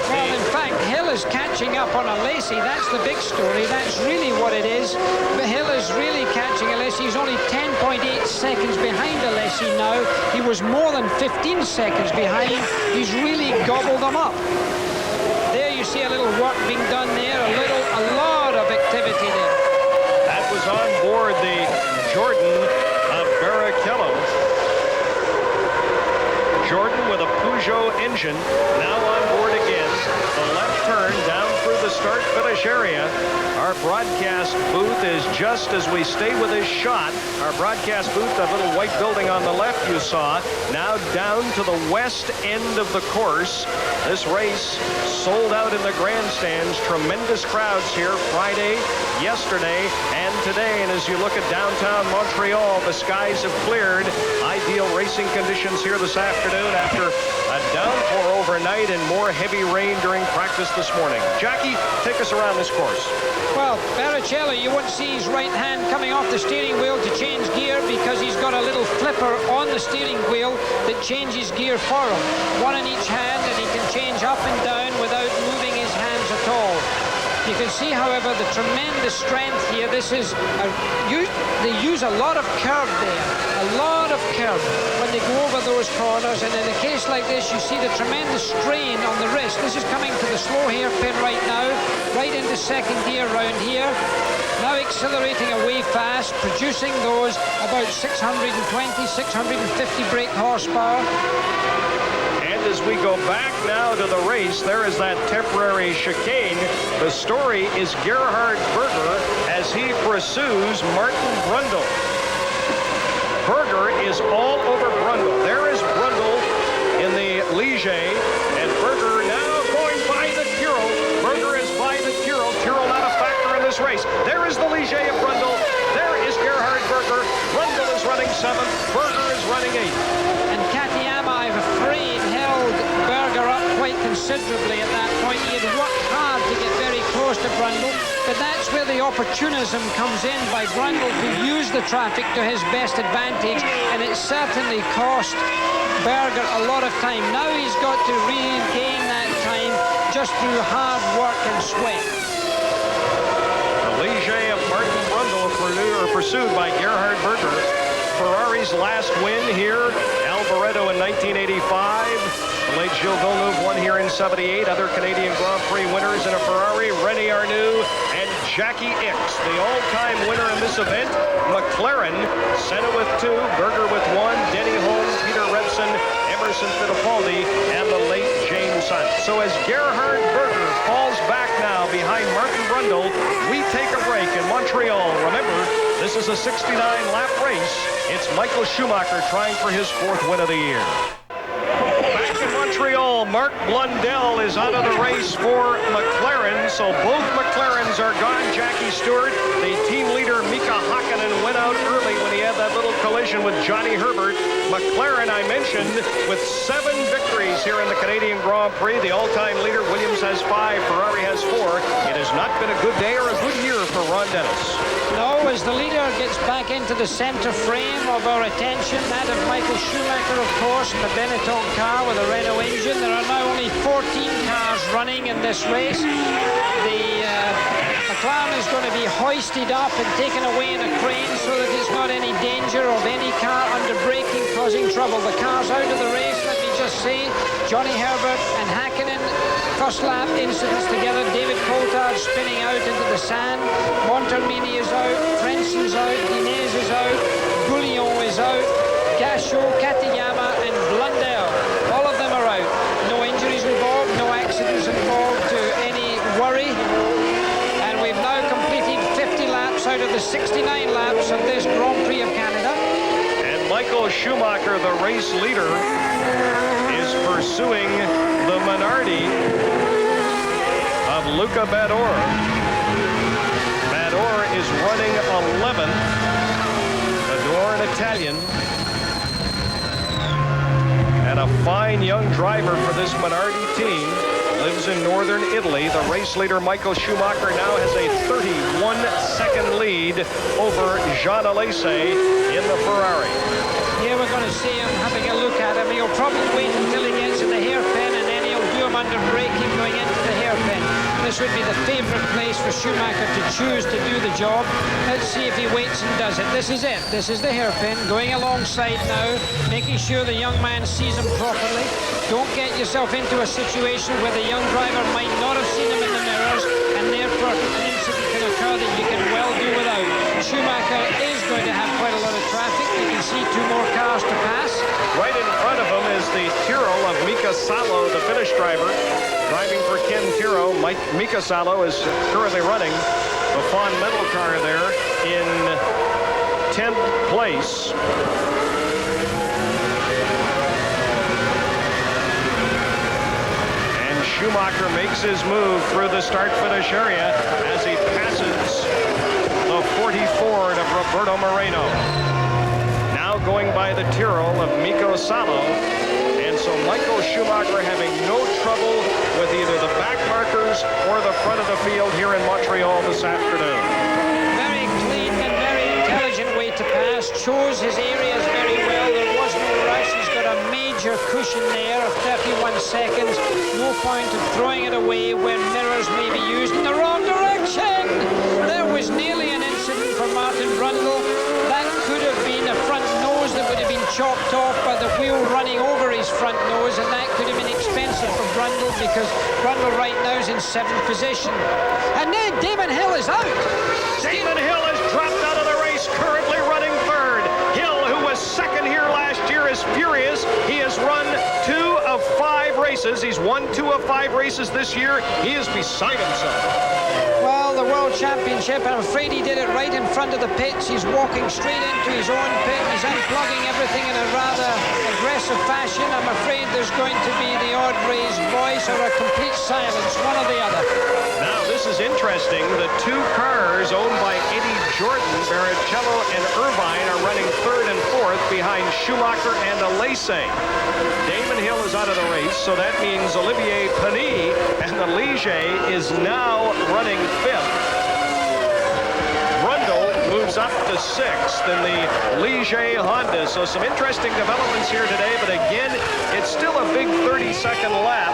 Well, in fact, Hill is catching up on Alesi. That's the big story. That's really what it is. But Hill is really catching Alesi. He's only 10.8 seconds behind Alesi now. He was more than 15 seconds behind. He's really gobbled them up. There you see a little work being done there. A lot of activity there. That was on board the Jordan of Barrichello. Jordan with a Peugeot engine, now on board again. The left turn down through the start-finish area. Our broadcast booth is just as we stay with this shot. Our broadcast booth, that little white building on the left you saw, now down to the west end of the course. This race sold out in the grandstands. Tremendous crowds here Friday, yesterday, and today. And as you look at downtown Montreal, the skies have cleared. Ideal racing conditions here this afternoon after a downpour overnight and more heavy rain during practice this morning. Jackie, take us around this course. Well, Barrichello, you won't see his right hand coming off the steering wheel to change gear, because he's got a little flipper on the steering wheel that changes gear for him. One in each hand, and he can change up and down without moving his hands at all. You can see, however, the tremendous strength here. This is they use a lot of curve there, a lot of curve when they go over those corners. And in a case like this, you see the tremendous strain on the wrist. This is coming to the slow hairpin right now, right into second gear round here. Now accelerating away fast, producing those about 620, 650 brake horsepower. As we go back now to the race, there is that temporary chicane. The story is Gerhard Berger as he pursues Martin Brundle. Berger is all over Brundle. There is Brundle in the Ligier, and Berger now going by the Tyrrell. Berger is by the Tyrrell. Tyrrell not a factor in this race. There is the Ligier of Brundle. There is Gerhard Berger. Brundle is running 7th. Berger is running 8th. And Katayama, I'm afraid, held Berger up quite considerably at that point. He had worked hard to get very close to Brundle, but that's where the opportunism comes in by Brundle to use the traffic to his best advantage, and it certainly cost Berger a lot of time. Now he's got to regain that time just through hard work and sweat. The Ligier of Martin Brundle pursued by Gerhard Berger. Ferrari's last win here, Alboreto in 1985. The late Gilles Villeneuve won here in 78. Other Canadian Grand Prix winners in a Ferrari, René Arnoux and Jackie Ickx. The all-time winner in this event, McLaren, Senna with 2, Berger with 1. So as Gerhard Berger falls back now behind Martin Brundle, we take a break in Montreal. Remember, this is a 69-lap race. It's Michael Schumacher trying for his 4th win of the year. Back in Montreal, Mark Blundell is out of the race for McLaren. So both McLarens are gone. Jackie Stewart, the team leader Mika Hakkinen, went out early when he had that little collision with Johnny Herbert. McLaren, I mentioned, with 7 victories here in the Canadian Grand Prix. The all-time leader, Williams, has 5. Ferrari has 4. It has not been a good day or a good year for Ron Dennis. No, as the leader gets back into the center frame of our attention, that of Michael Schumacher, of course, in the Benetton car with a Renault engine. There are now only 14 cars running in this race. The McLaren is going to be hoisted up and taken away in a crane so that it's not any danger of any car under braking causing trouble. The car's out of the race, let me just say. Johnny Herbert and Hakkinen, first lap incidents together. David Coulthard spinning out into the sand. Montermini is out, Frenchman's out, Guinness is out, Bouillon is out, Gachot, Katayama and Blundell. All of them are out. No injuries involved, no accidents involved to any worry. And we've now completed 50 laps out of the 69 laps of this Grand Prix of Canada. And Michael Schumacher, the race leader, is pursuing the Minardi of Luca Badoer. Badoer is running 11th. Badoer, an Italian. And a fine young driver for this Minardi team. Lives in northern Italy. The race leader, Michael Schumacher, now has a 31-second lead over Jean Alesi in the Ferrari. Here we're going to see him having a look at him. He'll probably wait until he gets to the hairpin and then he'll do him under braking going into the hairpin. This would be the favourite place for Schumacher to choose to do the job. Let's see if he waits and does it. This is it. This is the hairpin. Going alongside now, making sure the young man sees him properly. Don't get yourself into a situation where the young driver might not have seen him in the mirrors and therefore an incident can occur that you can well do without. Schumacher is going to have quite a lot of traffic. You can see 2 more cars to pass. Right in front of him is the Tyrrell of Mika Salo, the Finnish driver. Driving for Ken Tyrrell, Mika Salo is currently running the Fawn Metal car there in 10th place. And Schumacher makes his move through the start-finish area as he passes the 40 Ford of Roberto Moreno. Now going by the Tyrrell of Mika Salo. And so Michael Schumacher having no trouble with either the back markers or the front of the field here in Montreal this afternoon. Very clean and very intelligent way to pass. Chose his areas very well. There was no rush. He's got a major cushion there of 31 seconds. No point in throwing it away when mirrors may be used in the wrong direction. There was nearly an incident for Martin Brundle. That could have been a front nose that would have been chopped off by the wheel running over his front nose, and that could have been expensive for Brundle because Brundle right now is in 7th position. And then Damon Hill is out. Damon Hill has dropped out of the race, currently running 3rd. Hill, who was 2nd here last year, is furious. He has run 2 of 5 races. He's won 2 of 5 races this year. He is beside himself. Well, the World Championship, I'm afraid he did it right in front of the pits. He's walking straight into his own pit. He's unplugging everything in a rather aggressive fashion. I'm afraid there's going to be the odd raised voice or a complete silence, one or the other. Now, this is interesting. The 2 cars owned by Eddie Jordan, Barrichello and Irvine, are running 3rd and 4th behind Schumacher and Alesi. Damon Hill is out of the race, so that means Olivier Panis and the Ligier is now running 5th. Brundle moves up to 6th in the Ligier Honda. So some interesting developments here today, but again, it's still a big 30-second lap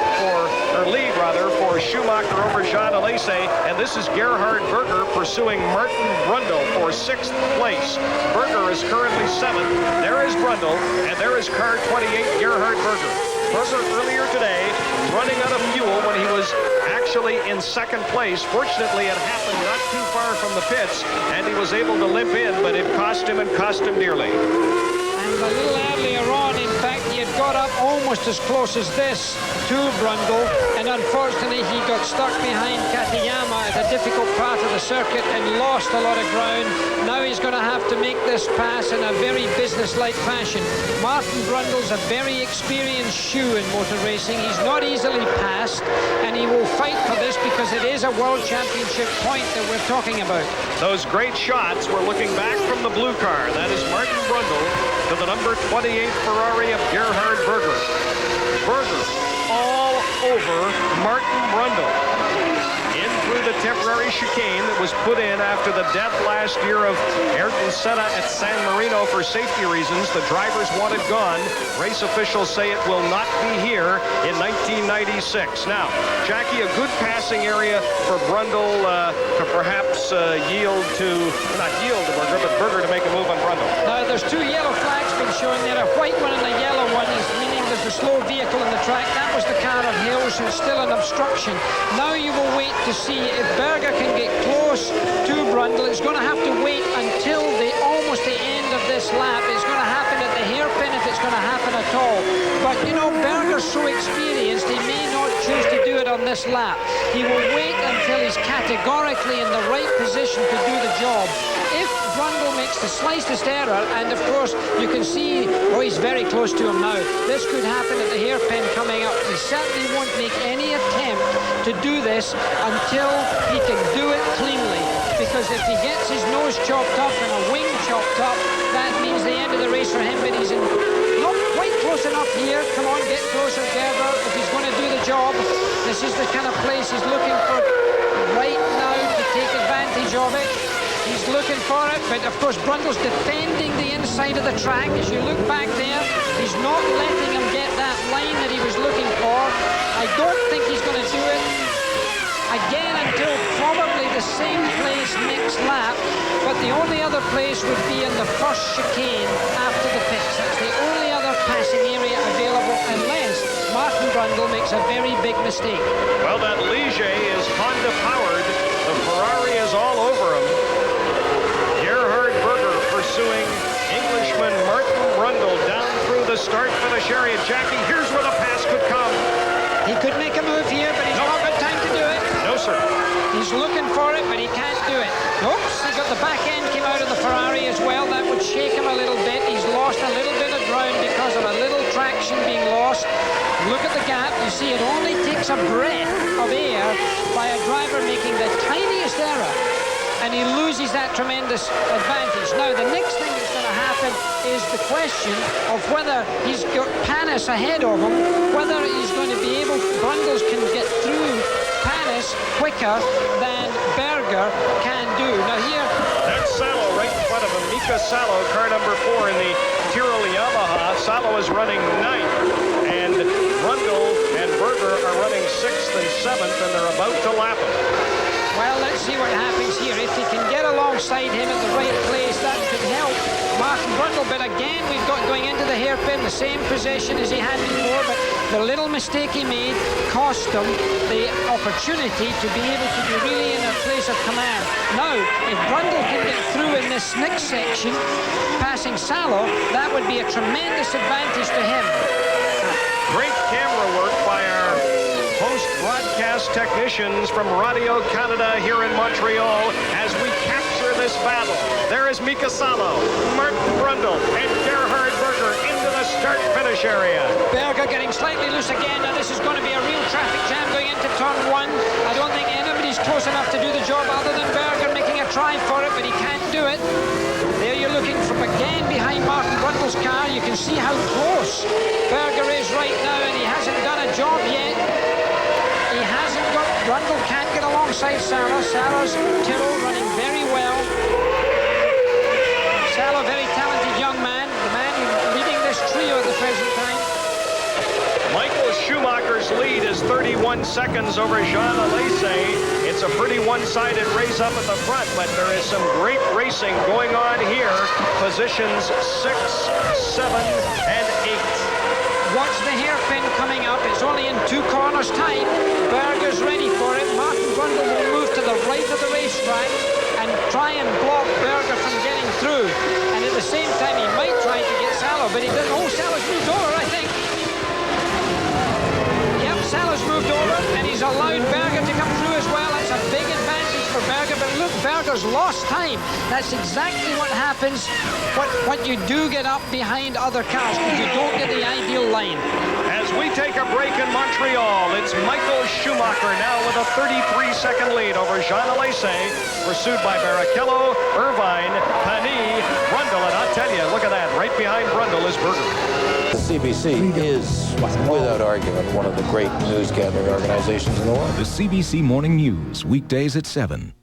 lead for Schumacher over Jean Alesi, and this is Gerhard Berger pursuing Martin Brundle for 6th place. Berger is currently 7th. There is Brundle, and there is car 28, Gerhard Berger. Berger earlier today running out of fuel when he was actually in 2nd place. Fortunately, it happened not too far from the pits, and he was able to limp in, but it cost him and cost him dearly. And a little earlier on, in fact, he had got up almost as close as this to Brundle, and unfortunately he got stuck behind Katayama at a difficult part of the circuit and lost a lot of ground. Now he's going to have to make this pass in a very business-like fashion. Martin Brundle's a very experienced shoe in motor racing. He's not easily passed, and he will fight for this because it is a World Championship point that we're talking about. Those great shots, we're looking back from the blue car. That is Martin Brundle to the number 28 Ferrari of Gerhard Berger. Berger all over Martin Brundle. In through the temporary chicane that was put in after the death last year of Ayrton Senna at San Marino for safety reasons. The drivers want it gone. Race officials say it will not be here in 1996. Now, Jackie, a good passing area for Brundle to perhaps yield to, not yield to Berger, but Berger to make a move on Brundle. Now, there's two yellow flags been shown there. A white one and a yellow one is meaning there's a slow vehicle in the track. That was the car of Hill, so it's still an obstruction. Now you will wait to see if Berger can get close to Brundle. It's going to have to wait until almost the end of this lap. It's going to happen at the hairpin if it's going to happen at all. But, you know, Berger's so experienced, he may not choose to do it on this lap. He will wait until he's categorically in the right position to do the job. If Brundle makes the slightest error, and of course you can see, oh, he's very close to him now. This could happen at the hairpin coming up. He certainly won't make any attempt to do this until he can do it cleanly. Because if he gets his nose chopped up and a wing chopped up, that means the end of the race for him. But he's not quite close enough here. Come on, get closer, Gerber, if he's going to do the job. This is the kind of place he's looking for right now to take advantage of it. He's looking for it, but of course Brundle's defending the inside of the track. As you look back there, he's not letting him get that line that he was looking for. I don't think he's going to do it again until probably the same place next lap, but the only other place would be in the first chicane after the pits. That's the only other passing area available unless Martin Brundle makes a very big mistake. Well, that Ligier is Honda powered. The Ferrari is all over him. Gerhard Berger pursuing Englishman Martin Brundle down through the start-finish area. Jackie, here's where the pass could come. He could make a move here, but he's not got time to do it. No, sir. He's looking for it, but he can't do it. Oops, he got the back end came out of the Ferrari as well. That would shake him a little bit. He's lost a little bit of ground because of a little traction being lost. Look at the gap. You see, it only takes a breath of air by a driver making the tiniest error, and he loses that tremendous advantage. Now, the next thing that's going to happen is the question of whether he's got Panis ahead of him, whether he's going to be able, Brundles can get through Panis quicker than Berger can do. Now here... That's Salo right in front of him. Mika Salo, car number 4 in the Tyrrell Yamaha. Salo is running 9th, and Brundle and Berger are running 6th and 7th, and they're about to lap him. Well, let's see what happens here. If he can get alongside him in the right place, that could help Martin Brundle. But again, we've got going into the hairpin, the same position as he had before, but the little mistake he made cost him the opportunity to be able to be really in a place of command. Now, if Brundle can get through in this next section, passing Salo, that would be a tremendous advantage to him. Great camera work by our post-broadcast technicians from Radio Canada here in Montreal as we capture this battle. There is Mika Salo, Martin Brundle, and Gerhard Berger into the start-finish area. Berger getting slightly loose again. Now this is going to be a real traffic jam going into turn 1. I don't think anybody's close enough to do the job other than Berger making a try for it, but he can't do it. There you're looking from again behind Martin Brundle's car. You can see how close Berger is right now, and he hasn't done a job yet. He hasn't got... Brundle can't get alongside Salo. Salo's Tyrrell running very well. Salo, very talented young man. The man who's leading this trio at the present time. Michael Schumacher's lead is 31 seconds over Jean Alesi. It's a pretty one-sided race up at the front, but there is some great racing going on here. Positions 6, 7, and 8. Watch the hairpin coming up. It's only in 2 corners tight. Berger's ready for it. Martin Brundle will move to the right of the racetrack and try and block Berger from getting through. And at the same time, he might try to get Salo, but he doesn't. Oh, Salo's moved over, I think. Yep, Salo's moved over, and he's allowed Berger to come through as well. That's a big advantage for Berger, but look, Berger's lost time. That's exactly what happens, what you do get up behind other cars, because you don't get the ideal line. As we take a break in Montreal, it's Michael Schumacher now with a 33-second lead over Jean Alesi, pursued by Barrichello, Irvine, Pani, Brundle, and I'll tell you, look at that, right behind Brundle is Berger. The CBC is, without argument, one of the great news gathering organizations in the world. The CBC Morning News, weekdays at 7.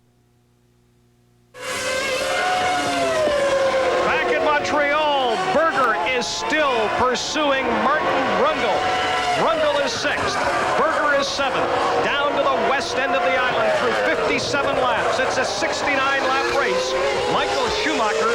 Back in Montreal, Berger is still pursuing Martin Brundle. Brundle is 6th. Berger is 7th. Down to the west end of the island through 57 laps. It's a 69-lap race. Michael Schumacher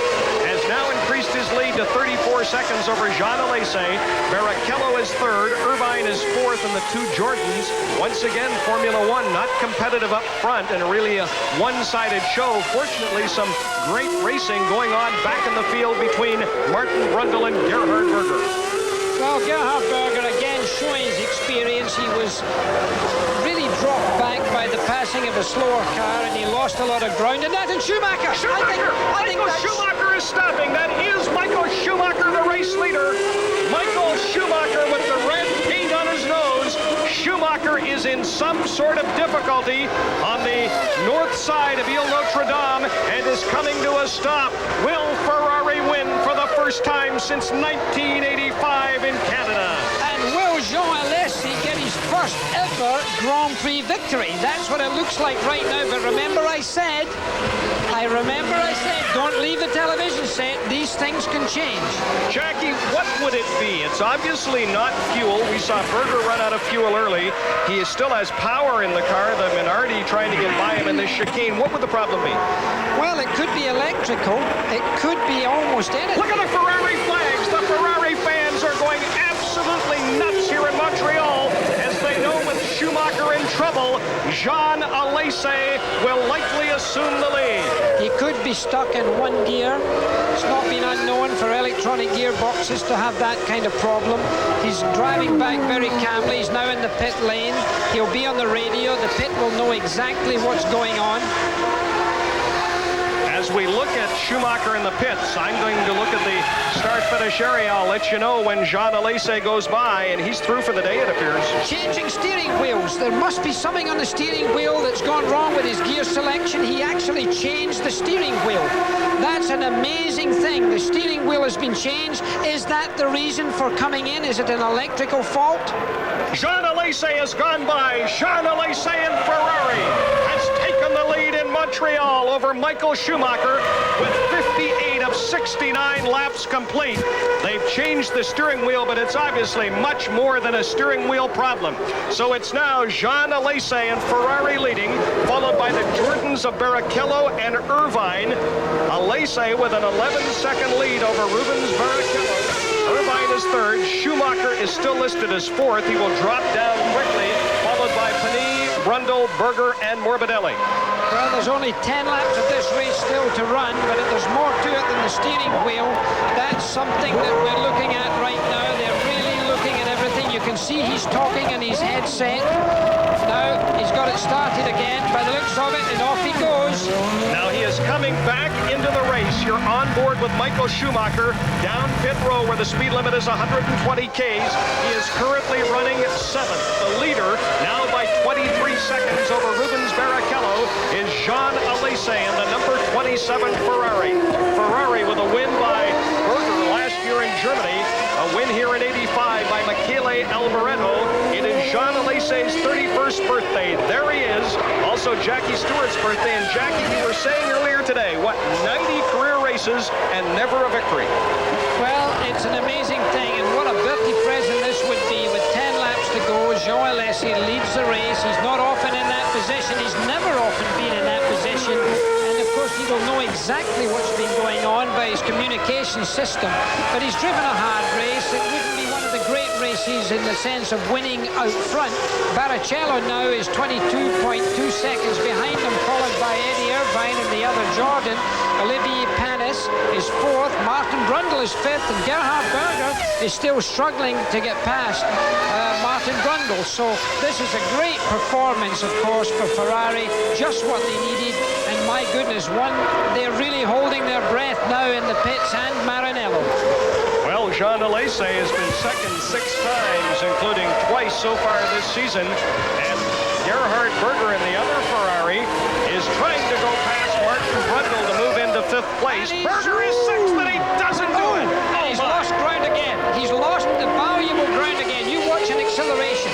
has now increased his lead to 34 seconds over Jean Alesi. Barrichello is 3rd. Irvine is 4th, and the two Jordans, once again, Formula One, not competitive up front and really a one-sided show. Fortunately, some great racing going on back in the field between Martin Brundle and Gerhard Berger. Well, Gerhard Berger again showing his experience. He was really dropped back by the passing of a slower car, and he lost a lot of ground. And that in Schumacher. Michael Schumacher is stopping. That is Michael Schumacher, the race leader. Michael Schumacher with the red paint on his nose. Schumacher is in some sort of difficulty on the north side of Ile Notre Dame and is coming to a stop. Will Ferrari win for the first time since 1985 in Canada? And will Jean Alesi get his first ever Grand Prix victory? That's what it looks like right now. But remember I said, don't leave the television set. These things can change. Jackie, what would it be? It's obviously not fuel. We saw Berger run out of fuel early. He still has power in the car. The Minardi trying to get by him in this chicane. What would the problem be? Well, it could be electrical. It could be almost anything. Look at the Ferrari flags. The Ferrari fans are going absolutely nuts here in Montreal as they know with Schumacher in trouble, Jean Alesi will likely assume the lead. He could be stuck in one gear. It's not been unknown for electronic gearboxes to have that kind of problem. He's driving back very calmly. He's now in the pit lane. He'll be on the radio. The pit will know exactly what's going on. As we look at Schumacher in the pits, I'm going to look at the start-finish area. I'll let you know when Jean Alesi goes by, and he's through for the day, it appears. Changing steering wheels. There must be something on the steering wheel that's gone wrong with his gear selection. He actually changed the steering wheel. That's an amazing thing. The steering wheel has been changed. Is that the reason for coming in? Is it an electrical fault? Jean Alesi has gone by. Jean Alesi in Ferrari has taken the lead in Montreal over Michael Schumacher with 58 of 69 laps complete. They've changed the steering wheel, but it's obviously much more than a steering wheel problem. So it's now Jean Alesi and Ferrari leading, followed by the Jordans of Barrichello and Irvine. Alesi with an 11-second lead over Rubens Barrichello. Irvine is 3rd. Schumacher is still listed as 4th. He will drop down quickly, followed by Pani, Brundle, Berger, and Morbidelli. Well, there's only 10 laps of this race still to run, but if there's more to it than the steering wheel, that's something that we're looking at right now. They're really looking at everything. You can see he's talking in his headset. Now he's got it started again by the looks of it, and off he goes. Now he is coming back into the race. You're on board with Michael Schumacher down pit row where the speed limit is 120 Ks. He is currently running 7th. The leader, now by 23 seconds over Rubens Barrichello, is Jean Alesi and the number 27 Ferrari. Ferrari with a win by Berger last year in Germany. A win here in '85 by Michele Alboreto. It is Jean Alesi's 31st birthday. There he is. Also Jackie Stewart's birthday. And Jackie, we were saying earlier today, 90 career races and never a victory. Well, it's an amazing thing, and what a birthday present this would be. With 10 laps to go, Jean Alesi leads the race. He's not often in that position. He's never often been in that position. And of course, he will know exactly what's been going on by his communication system. But he's driven a hard race. It wouldn't be one of the great races races in the sense of winning out front. Barrichello now is 22.2 seconds behind him, followed by Eddie Irvine and the other Jordan. Olivier Panis is fourth, Martin Brundle is fifth, and Gerhard Berger is still struggling to get past Martin Brundle. So this is a great performance, of course, for Ferrari, just what they needed. And my goodness, they're really holding their breath now in the pits, and Maranello. Well, Jean Alesi has been second 6 times, including twice so far this season. And Gerhard Berger in the other Ferrari is trying to go past Martin Brundle to move into 5th place. Berger is 6th, but he doesn't do it. And he's lost ground again. He's lost the valuable ground again. You watch an acceleration.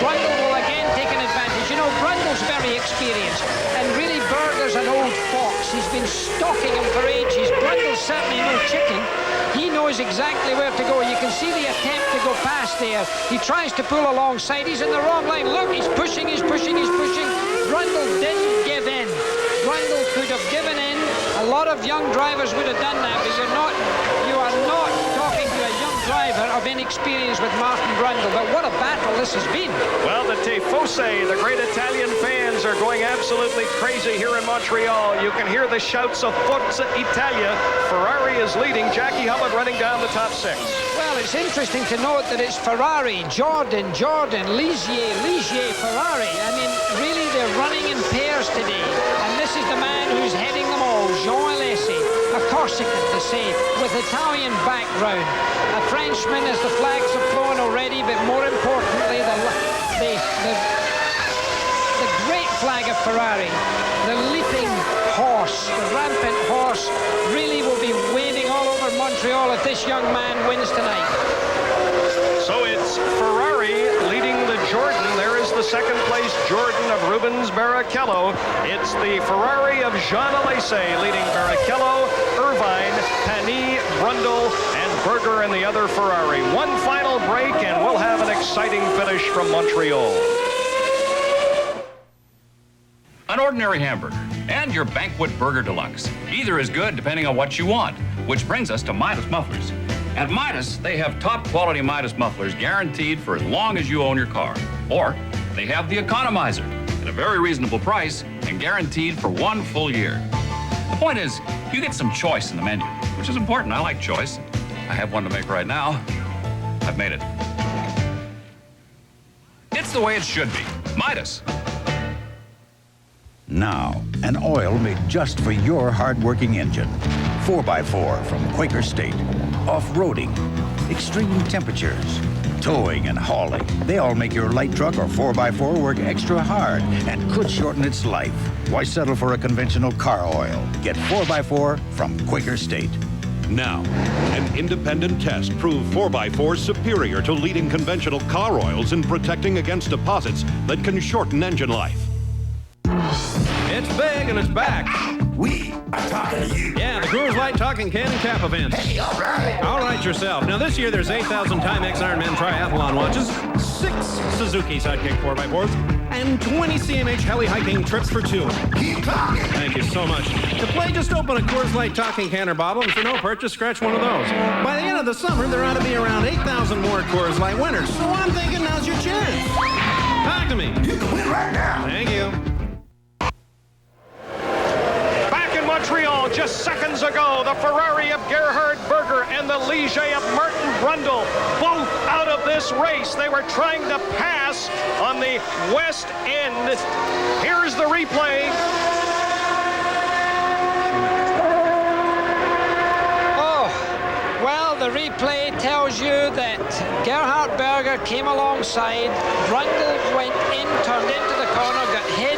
Brundle will again take an advantage. You know, Brundle's very experienced, and really Berger's an old fox. He's been stalking him for ages. Brundle's certainly no chicken. He knows exactly where to go. You can see the attempt to go past there. He tries to pull alongside. He's in the wrong line. Look, he's pushing, he's pushing, he's pushing. Brundle didn't give in. Brundle could have given in. A lot of young drivers would have done that, but you are not talking to a young driver of inexperience with Martin Brundle. But what a battle this has been. Well, the Tifosi, the great Italian fans, are going absolutely crazy here in Montreal. You can hear the shouts of Forza Italia. Ferrari is leading. Jackie Hubbard running down the top 6. Well, it's interesting to note that it's Ferrari, Jordan, Ligier, Ferrari. I mean, really, they're running in pairs today. And this is the man who's heading them all, Jean Alesi, a Corsican to say, with Italian background. A Frenchman, as the flags have flown already, but more importantly, the great flag of Ferrari, the leaping horse, the rampant horse, really will be waving all over Montreal if this young man wins tonight. So it's Ferrari leading the Jordan. There is the 2nd place Jordan of Rubens Barrichello. It's the Ferrari of Jean Alesi leading Barrichello, Irvine, Panis, Brundle, and Berger in the other Ferrari. One final break, and we'll have an exciting finish from Montreal. An ordinary hamburger and your Banquet Burger Deluxe. Either is good depending on what you want, which brings us to Midas Mufflers. At Midas, they have top quality Midas mufflers guaranteed for as long as you own your car. Or they have the Economizer at a very reasonable price and guaranteed for 1 full year. The point is, you get some choice in the menu, which is important. I like choice. I have one to make right now. I've made it. It's the way it should be. Midas. Now, an oil made just for your hard-working engine. 4x4 from Quaker State. Off-roading, extreme temperatures, towing and hauling. They all make your light truck or 4x4 work extra hard and could shorten its life. Why settle for a conventional car oil? Get 4x4 from Quaker State. Now, an independent test proved 4x4 superior to leading conventional car oils in protecting against deposits that can shorten engine life. It's big and it's back. We are talking to you. Yeah, the Coors Light Talking Can and Cap event. Hey, all right. All right yourself. Now this year there's 8,000 Timex Ironman Triathlon watches, 6 Suzuki Sidekick 4x4s, and 20 CMH heli hiking trips for 2. Keep talking. Thank you so much. To play, just open a Coors Light Talking Can or bottle, and for no purchase, scratch one of those. By the end of the summer, there ought to be around 8,000 more Coors Light winners. So I'm thinking now's your chance. Talk to me. You can win right now. Thank you. Montreal just seconds ago, the Ferrari of Gerhard Berger and the Ligier of Martin Brundle, both out of this race. They were trying to pass on the west end. Here's the replay. Oh, well, the replay tells you that Gerhard Berger came alongside, Brundle went in, turned into the corner, got hit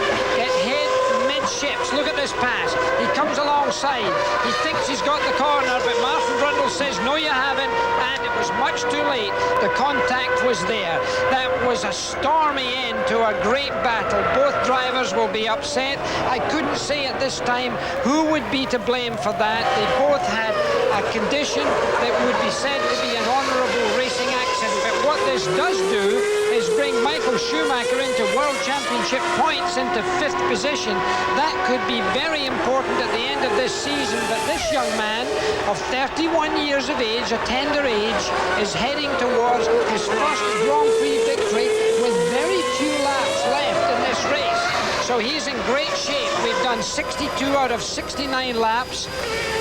midships. Look at this pass. He comes alongside. He thinks he's got the corner, but Martin Brundle says, no, you haven't, and it was much too late. The contact was there. That was a stormy end to a great battle. Both drivers will be upset. I couldn't say at this time who would be to blame for that. They both had a condition that would be said to be an honourable racing accident, but what this does do is bring Michael Schumacher into World Championship points into 5th position. That could be very important at the end of this season, but this young man of 31 years of age, a tender age, is heading towards his first Grand Prix victory with very few laps left in this race. So he's in great shape. We've done 62 out of 69 laps,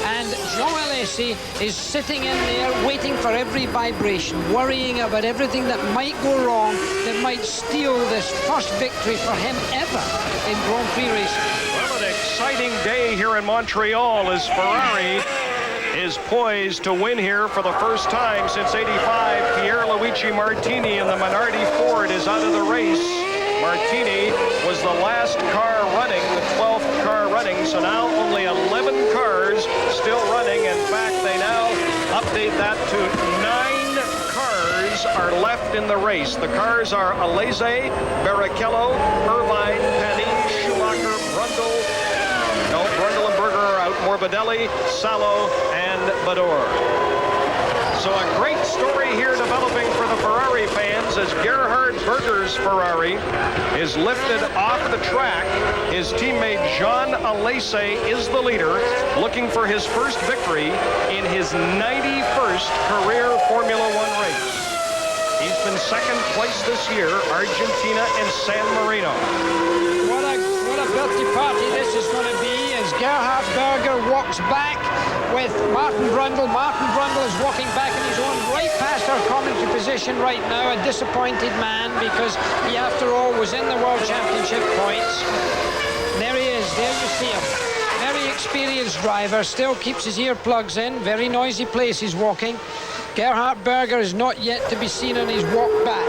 and Jean Alesi is sitting in there waiting for every vibration, worrying about everything that might go wrong, that might steal this first victory for him ever in Grand Prix racing. Well, an exciting day here in Montreal as Ferrari is poised to win here for the first time since '85. Pierluigi Martini in the Minardi Ford is out of the race. Martini was the last car running, the 12th car running, so now only 11 cars still running. In fact, they now update that to 9 cars are left in the race. The cars are Alesi, Barrichello, Irvine, Pani, Schumacher, Brundle. No, Brundle and Berger are out. Morbidelli, Salo, and Bador. So a great story here developing for the Ferrari fans as Gerhard Berger's Ferrari is lifted off the track. His teammate Jean Alesi is the leader, looking for his first victory in his 91st career Formula One race. He's been second place this year, Argentina and San Marino. What a guilty party this is going to be as Gerhard Berger walks back with Martin Brundle. Martin Brundle is walking back in his own right past our commentary position right now, a disappointed man because he, after all, was in the World Championship points. There he is, there you see him. Very experienced driver, still keeps his earplugs in, very noisy place he's walking. Gerhard Berger is not yet to be seen on his walk back.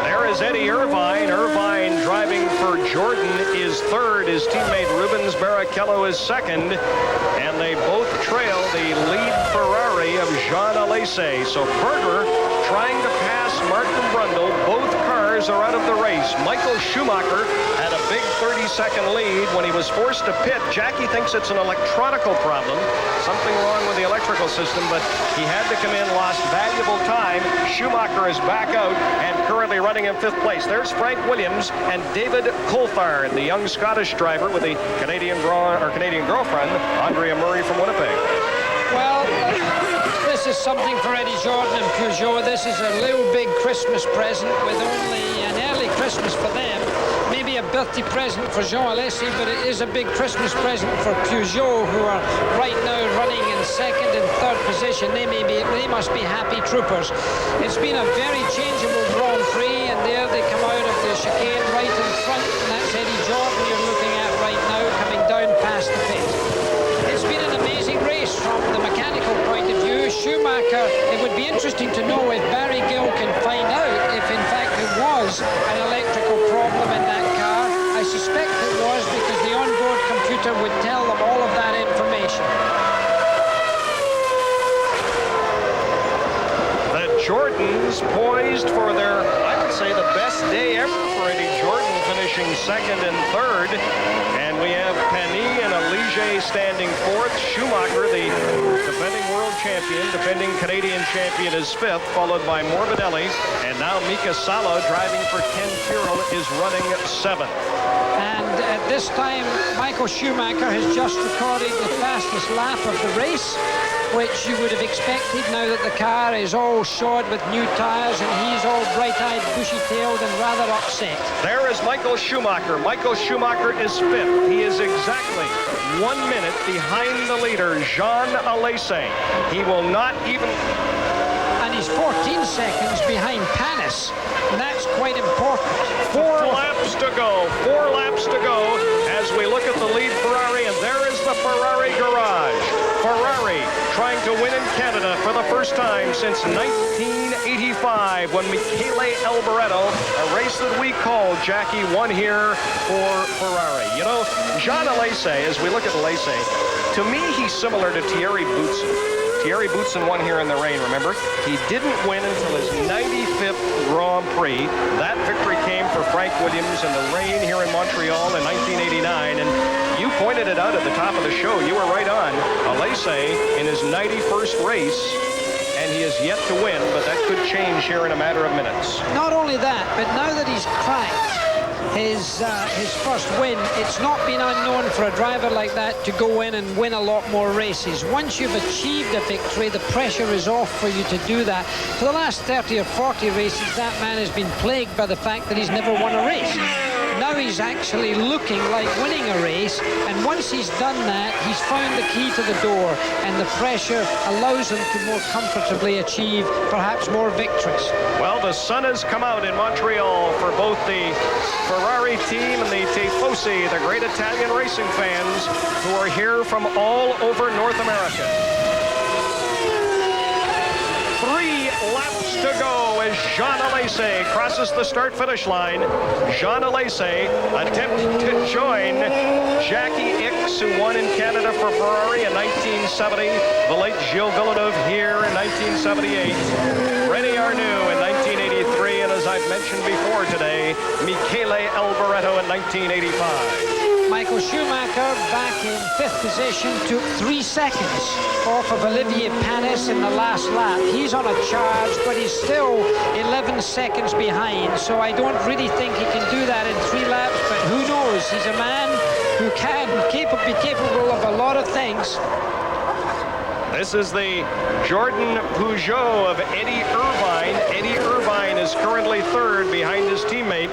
There is Eddie Irvine. Irvine driving for Jordan is third. His teammate Rubens Barrichello is second. And they both trail the lead Ferrari of Jean Alesi. So Berger trying to pass Martin Brundle. Both cars are out of the race. Michael Schumacher had a big 30-second lead when he was forced to pit. Jackie thinks it's an electronical problem. Something wrong with the electrical system, but he had to come in, lost valuable time. Schumacher is back out and currently running in 5th place. There's Frank Williams and David Coulthard, the young Scottish driver with the Canadian girlfriend, Andrea Murray from Winnipeg. Well, this is something for Eddie Jordan and Peugeot. This is a little big Christmas present with only an early Christmas for them. Maybe a birthday present for Jean Alesi, but it is a big Christmas present for Peugeot, who are right now running in 2nd and 3rd position. They must be happy troopers. It's been a very changeable Grand Prix, and there they come out of the chicane right in front, and that's Eddie Jordan you're looking at right now coming down past the pit. It's been an amazing race from the mechanical point of view. Schumacher, it would be interesting to know if Barry Gill can find out if in fact it was an electrical problem in that car. I suspect it was because the onboard computer would tell them all of that information. The Jordans poised for their, I would say, the best day ever for Eddie Jordan, finishing 2nd and 3rd. And we have Pani and Alesi standing 4th. Schumacher, the defending world champion, defending Canadian champion, is 5th, followed by Morbidelli. And now Mika Salo, driving for Ken Tyrrell, is running 7th. And at this time, Michael Schumacher has just recorded the fastest lap of the race, which you would have expected now that the car is all shod with new tires and he's all bright-eyed, bushy-tailed and rather upset. There is Michael Schumacher. Michael Schumacher is 5th. He is exactly 1 minute behind the leader, Jean Alesi. He will not even... And he's 14 seconds behind Panis, and that's quite important. 4 laps to go. 4 laps to go as we look at the lead Ferrari, and there is the Ferrari garage. Ferrari trying to win in Canada for the first time since 1985 when Michele Alboreto, a race that we called, Jackie, won here for Ferrari. You know, Jean Alesi, as we look at Alesi, to me he's similar to Thierry Boutsen. Thierry Boutsen won here in the rain, remember? He didn't win until his 95th Grand Prix. That victory came for Frank Williams in the rain here in Montreal in 1989. And you pointed it out at the top of the show. You were right on. Alesi in his 91st race, and he is yet to win, but that could change here in a matter of minutes. Not only that, but now that he's cracked his first win, it's not been unknown for a driver like that to go in and win a lot more races. Once you've achieved a victory, the pressure is off for you to do that. For the last 30 or 40 races, that man has been plagued by the fact that he's never won a race. Now he's actually looking like winning a race, and once he's done that, he's found the key to the door, and the pressure allows him to more comfortably achieve perhaps more victories. Well, the sun has come out in Montreal for both the Ferrari team and the Tifosi, the great Italian racing fans who are here from all over North America. 3 laps to go as Jean Alesi crosses the start-finish line. Jean Alesi attempting to join Jackie Ickx, who won in Canada for Ferrari in 1970, the late Gilles Villeneuve here in 1978, René Arnoux in 1983, and as I've mentioned before today, Michele Alboreto in 1985. Michael Schumacher back in 5th position, took 3 seconds off of Olivier Panis in the last lap. He's on a charge, but he's still 11 seconds behind, so I don't really think he can do that in 3 laps, but who knows? He's a man who can be capable of a lot of things. This is the Jordan Peugeot of Eddie Irvine. Eddie Irvine is currently 3rd behind his teammate,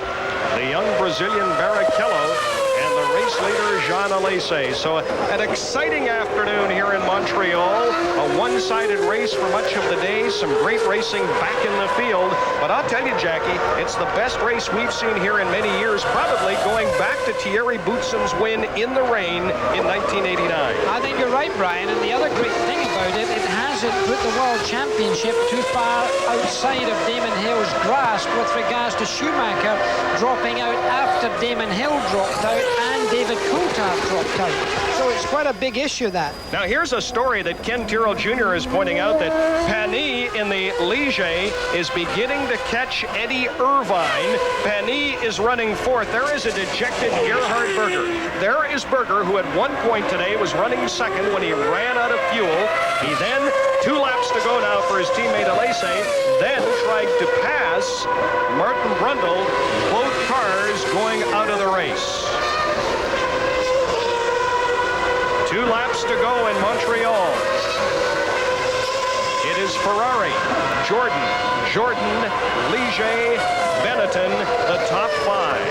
the young Brazilian Barrichello, and the race leader, Jean Alesi. So an exciting afternoon here in Montreal. A one-sided race for much of the day. Some great racing back in the field. But I'll tell you, Jackie, it's the best race we've seen here in many years, probably going back to Thierry Boutsen's win in the rain in 1989. I think you're right, Brian. And the other great thing about it, it hasn't put the World Championship too far outside of Damon Hill's grasp with regards to Schumacher dropping out after Damon Hill dropped out and David Coulthard dropped out. So it's quite a big issue, that. Now here's a story that Ken Tyrrell Jr. is pointing out, that Panis in the Ligier is beginning to catch Eddie Irvine. Panis is running 4th. There is a dejected Gerhard Berger. There is Berger, who at one point today was running 2nd when he ran out of fuel. He then, 2 laps to go now for his teammate Alesi, then tried to pass Martin Brundle, both cars going out of the race. 2 laps to go in Montreal. It is Ferrari, Jordan, Ligier, Benetton, the top 5.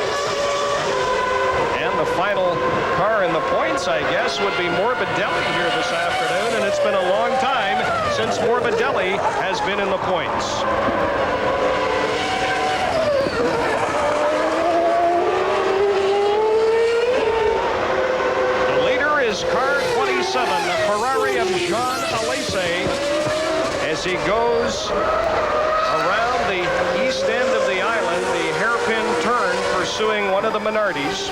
And the final car in the points, I guess, would be Morbidelli here this afternoon, and it's been a long time since Morbidelli has been in the points. Car 27, the Ferrari of Jean Alesi, as he goes around the east end of the island, the hairpin turn, pursuing one of the Minardis.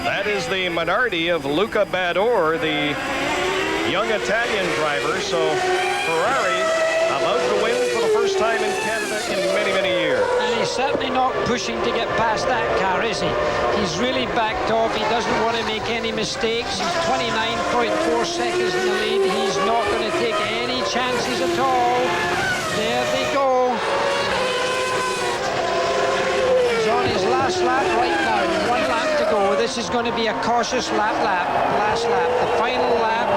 That is the Minardi of Luca Badoer, the young Italian driver. So Ferrari about to win for the first time in Canada in many, many years. And he's certainly not pushing to get past that car, is he? He's really backed off. He doesn't want to make any mistakes. He's 29.4 seconds in the lead. He's not going to take any chances at all. There they go. He's on his last lap right now. 1 lap to go. This is going to be a cautious last lap. The final lap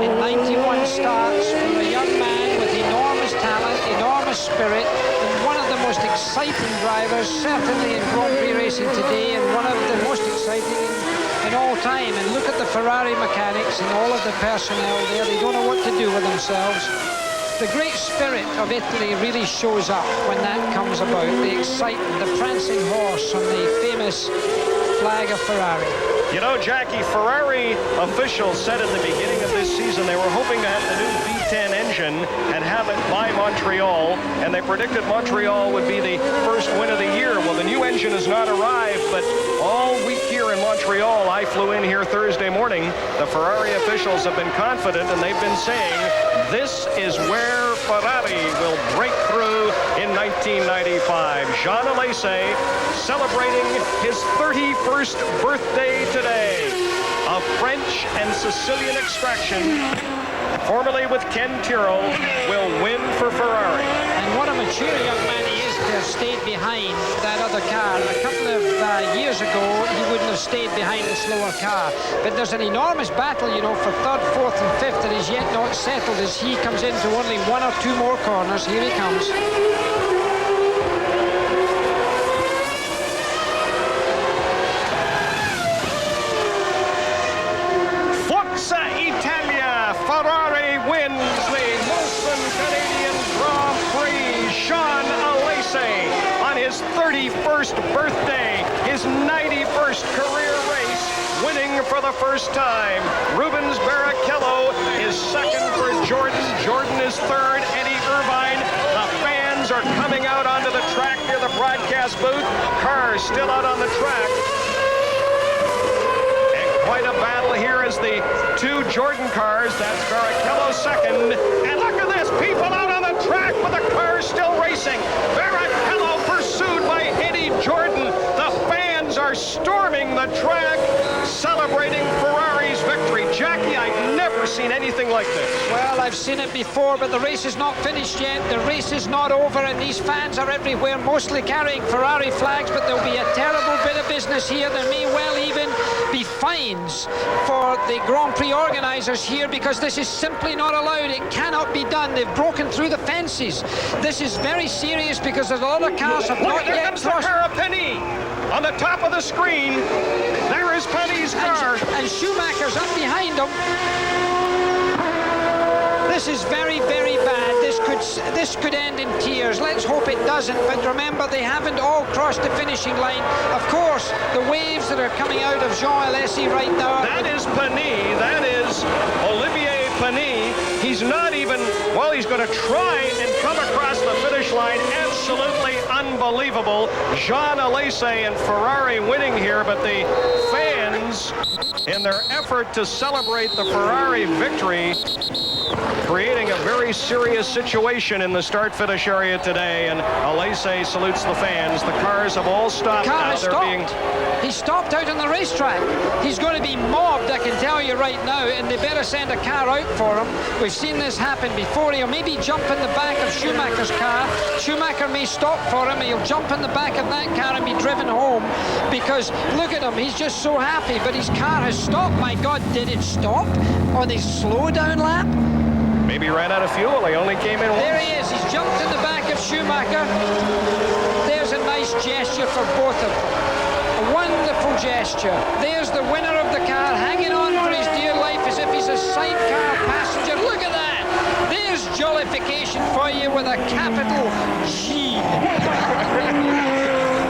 in 91 starts for a young man with enormous talent, enormous spirit, and one of the most exciting drivers, certainly in Grand Prix racing today, and one of the most exciting in all time. And look at the Ferrari mechanics and all of the personnel there. They don't know what to do with themselves. The great spirit of Italy really shows up when that comes about. The excitement, the prancing horse on the famous flag of Ferrari. You know, Jackie, Ferrari officials said at the beginning of this season they were hoping to have the new V10 engine and have it by Montreal, and they predicted Montreal would be the first win of the year. Well, the new engine has not arrived, but all week here in Montreal, I flew in here Thursday morning, the Ferrari officials have been confident, and they've been saying this is where Ferrari will break through in 1995. Jean Alesi celebrating his 31st birthday today. Of French and Sicilian extraction, with Ken Tyrrell will win for Ferrari. And what a mature young man he is to have stayed behind that other car. A couple of years ago, he wouldn't have stayed behind the slower car. But there's an enormous battle, you know, for third, fourth and fifth that is yet not settled as he comes into only one or two more corners. Here he comes. Forza Italia! Ferrari wins the Molson Canadian Grand Prix. Jean Alesi on his 31st birthday, his 91st career race, winning for the first time. Rubens Barrichello is second for Jordan. Jordan is third. Eddie Irvine. The fans are coming out onto the track near the broadcast booth. Cars still out on the track. Quite a battle here as the two Jordan cars. That's Barrichello second. And look at this, people out on the track with the cars still racing. Barrichello pursued by Eddie Jordan. The fans are storming the track, celebrating Ferrari's victory. Jackie, I've never seen anything like this. Well, I've seen it before, but the race is not finished yet. The race is not over, and these fans are everywhere, mostly carrying Ferrari flags, but there'll be a terrible bit of business here. There may well even be fines for the Grand Prix organisers here because this is simply not allowed. It cannot be done. They've broken through the fences. This is very serious because there's a lot of cars have not yet crossed. There comes the car of Penny on the top of the screen. There is Penny's car. And Schumacher's up behind him. This is very, very bad. This could end in tears. Let's hope it doesn't. But remember, they haven't all crossed the finishing line. Of course, the waves that are coming out of Jean Alesi right now. That is Penny. That is Olivier Penny. He's not even, well, he's going to try and come across the finish line. Absolutely unbelievable. Jean Alesi and Ferrari winning here, but the fans, in their effort to celebrate the Ferrari victory, creating a very serious situation in the start-finish area today, and Alesi salutes the fans. The cars have all stopped now. He stopped out on the racetrack. He's going to be mobbed, I can tell you right now, and they better send a car out for him. We've seen this happen before. He'll maybe jump in the back of Schumacher's car. Schumacher may stop for him. He'll jump in the back of that car and be driven home because, look at him, he's just so happy, but his car has stopped. My God, did it stop on his slow-down lap? Maybe he ran out of fuel. He only came in once. There he is. He's jumped in the back of Schumacher. There's a nice gesture for both of them. A wonderful gesture. There's the winner of the car hanging on for his dear life as if he's a sidecar passenger. Look at that. There's jollification for you with a capital G.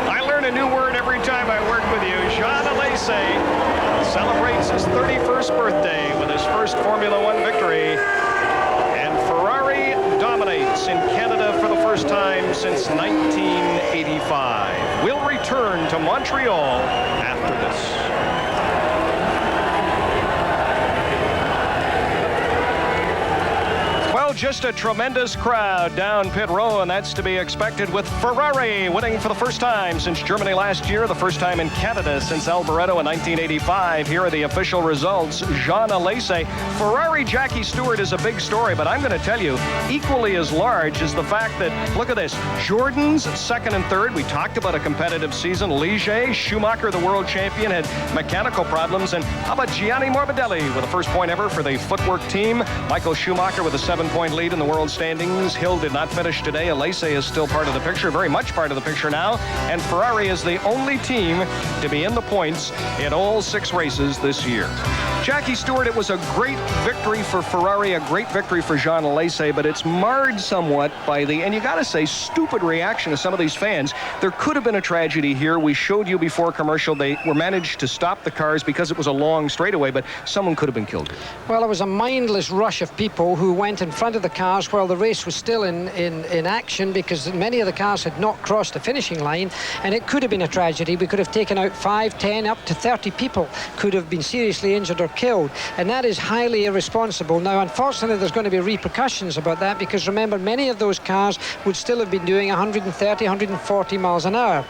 I learn a new word every time I work with you. Jean Alesi celebrates his 31st birthday with his first Formula One victory. Ferrari dominates in Canada for the first time since 1985. We'll return to Montreal after this. Well, just a tremendous crowd down pit row, and that's to be expected with Ferrari winning for the first time since Germany last year, the first time in Canada since Alboreto in 1985. Here are the official results. Jean Alesi. Ferrari Jackie Stewart is a big story, but I'm going to tell you, equally as large is the fact that, look at this, Jordan's second and third. We talked about a competitive season. Ligier, Schumacher, the world champion, had mechanical problems. And how about Gianni Morbidelli with the first point ever for the footwork team? Michael Schumacher with a 7-point lead in the world standings. Hill did not finish today. Alesi is still part of the picture, very much part of the picture now. And Ferrari is the only team to be in the points in all 6 races this year. Jackie Stewart, it was a great victory for Ferrari, a great victory for Jean Alesi, but it's marred somewhat by the, and you got to say, stupid reaction of some of these fans. There could have been a tragedy here. We showed you before commercial, they were managed to stop the cars because it was a long straightaway, but someone could have been killed. Well, it was a mindless rush of people who went in front of the cars while the race was still in action because many of the cars had not crossed the finishing line, and it could have been a tragedy. We could have taken out 5, 10, up to 30 people could have been seriously injured or killed, and that is highly irresponsible. Now, unfortunately, there's going to be repercussions about that because remember, many of those cars would still have been doing 130, 140 miles an hour.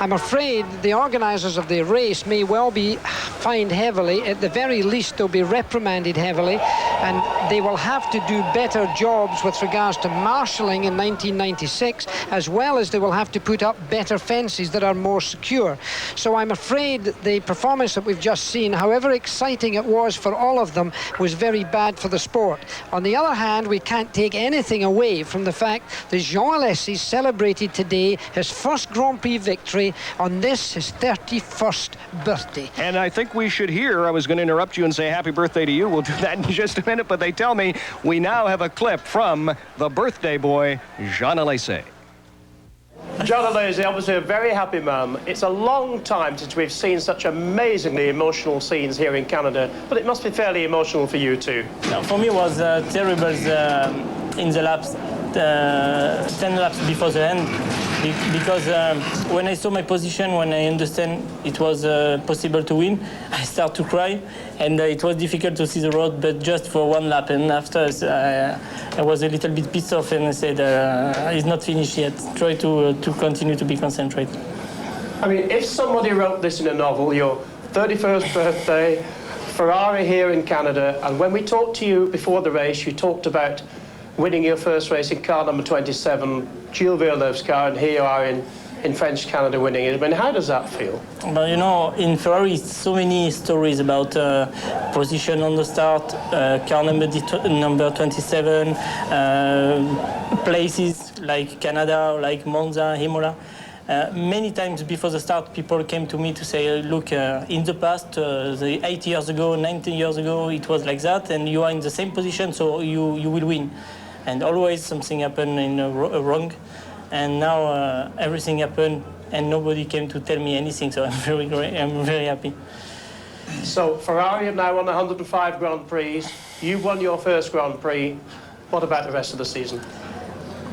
I'm afraid the organisers of the race may well be fined heavily. At the very least, they'll be reprimanded heavily, and they will have to do better jobs with regards to marshalling in 1996, as well as they will have to put up better fences that are more secure. So I'm afraid the performance that we've just seen, however exciting it was for all of them, was very bad for the sport. On the other hand, we can't take anything away from the fact that Jean Alesi celebrated today his first Grand Prix victory on this, his 31st birthday. And I think we should hear, I was going to interrupt you and say happy birthday to you. We'll do that in just a minute, but they tell me we now have a clip from the birthday boy, Jean Alesi. Jean Alesi, obviously a very happy man. It's a long time since we've seen such amazingly emotional scenes here in Canada, but it must be fairly emotional for you too. No, for me it was terrible in the laps, 10 laps before the end, because when I saw my position, when I understand it was possible to win, I start to cry, and it was difficult to see the road, but just for one lap, and after I was a little bit pissed off, and I said, it's not finished yet. Try to continue to be concentrated. I mean, if somebody wrote this in a novel, your 31st birthday, Ferrari here in Canada, and when we talked to you before the race, you talked about winning your first race in car number 27, Gilles Villeneuve's car, and here you are in French Canada winning it. I mean, how does that feel? Well, you know, in Ferrari, so many stories about position on the start, car number 27, places like Canada, like Monza, Imola. Many times before the start, people came to me to say, look, in the past, the 8 years ago, 19 years ago, it was like that, and you are in the same position, so you will win. And always something happened in wrong. And now everything happened, and nobody came to tell me anything, so I'm very happy. So Ferrari have now won 105 Grand Prix. You won your first Grand Prix. What about the rest of the season?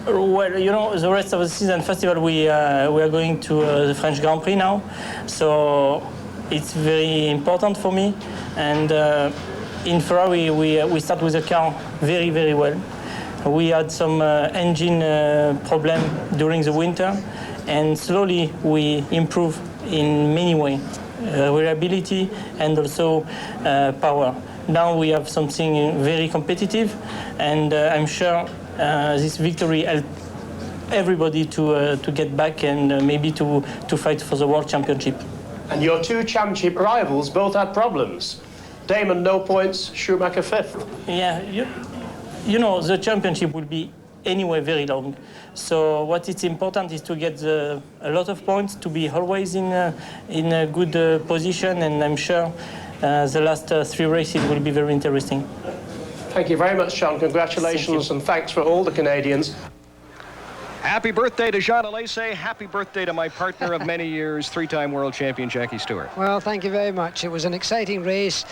Well, you know, the rest of the season, first of all, we are going to the French Grand Prix now, so it's very important for me. And in Ferrari, we start with the car very, very well. We had some engine problem during the winter, and slowly we improve in many ways, reliability and also power. Now we have something very competitive, and I'm sure this victory helped everybody to get back and maybe to fight for the World Championship. And your two championship rivals both had problems. Damon, no points, Schumacher fifth. Yeah, you know, the championship will be anyway very long. So what is important is to get a lot of points, to be always in a good position, and I'm sure the last 3 races will be very interesting. Thank you very much, Sean. Congratulations, and thanks for all the Canadians. Happy birthday to Jean Alesi. Happy birthday to my partner of many years, 3-time world champion Jackie Stewart. Well, thank you very much. It was an exciting race.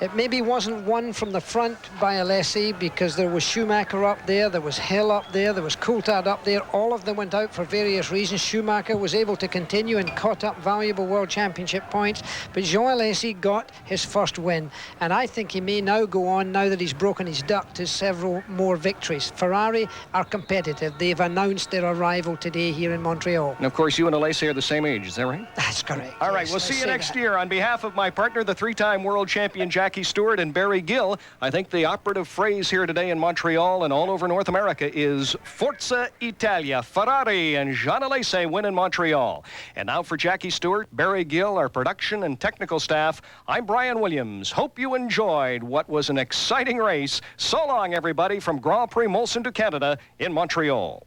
It maybe wasn't won from the front by Alesi, because there was Schumacher up there was Hill up there was Coulthard up there. All of them went out for various reasons. Schumacher was able to continue and caught up valuable World Championship points, but Jean Alesi got his first win, and I think he may now go on, now that he's broken his duck, to several more victories. Ferrari are competitive. They've announced their arrival today here in Montreal. And of course, you and Alesi are the same age, is that right? That's correct. All right, yes, we'll see you next year. On behalf of my partner, the 3-time world champion Jackie Stewart, and Barry Gill, I think the operative phrase here today in Montreal and all over North America is Forza Italia. Ferrari and Jean Alesi win in Montreal. And now for Jackie Stewart, Barry Gill, our production and technical staff, I'm Brian Williams. Hope you enjoyed what was an exciting race. So long, everybody, from Grand Prix Molson to Canada in Montreal.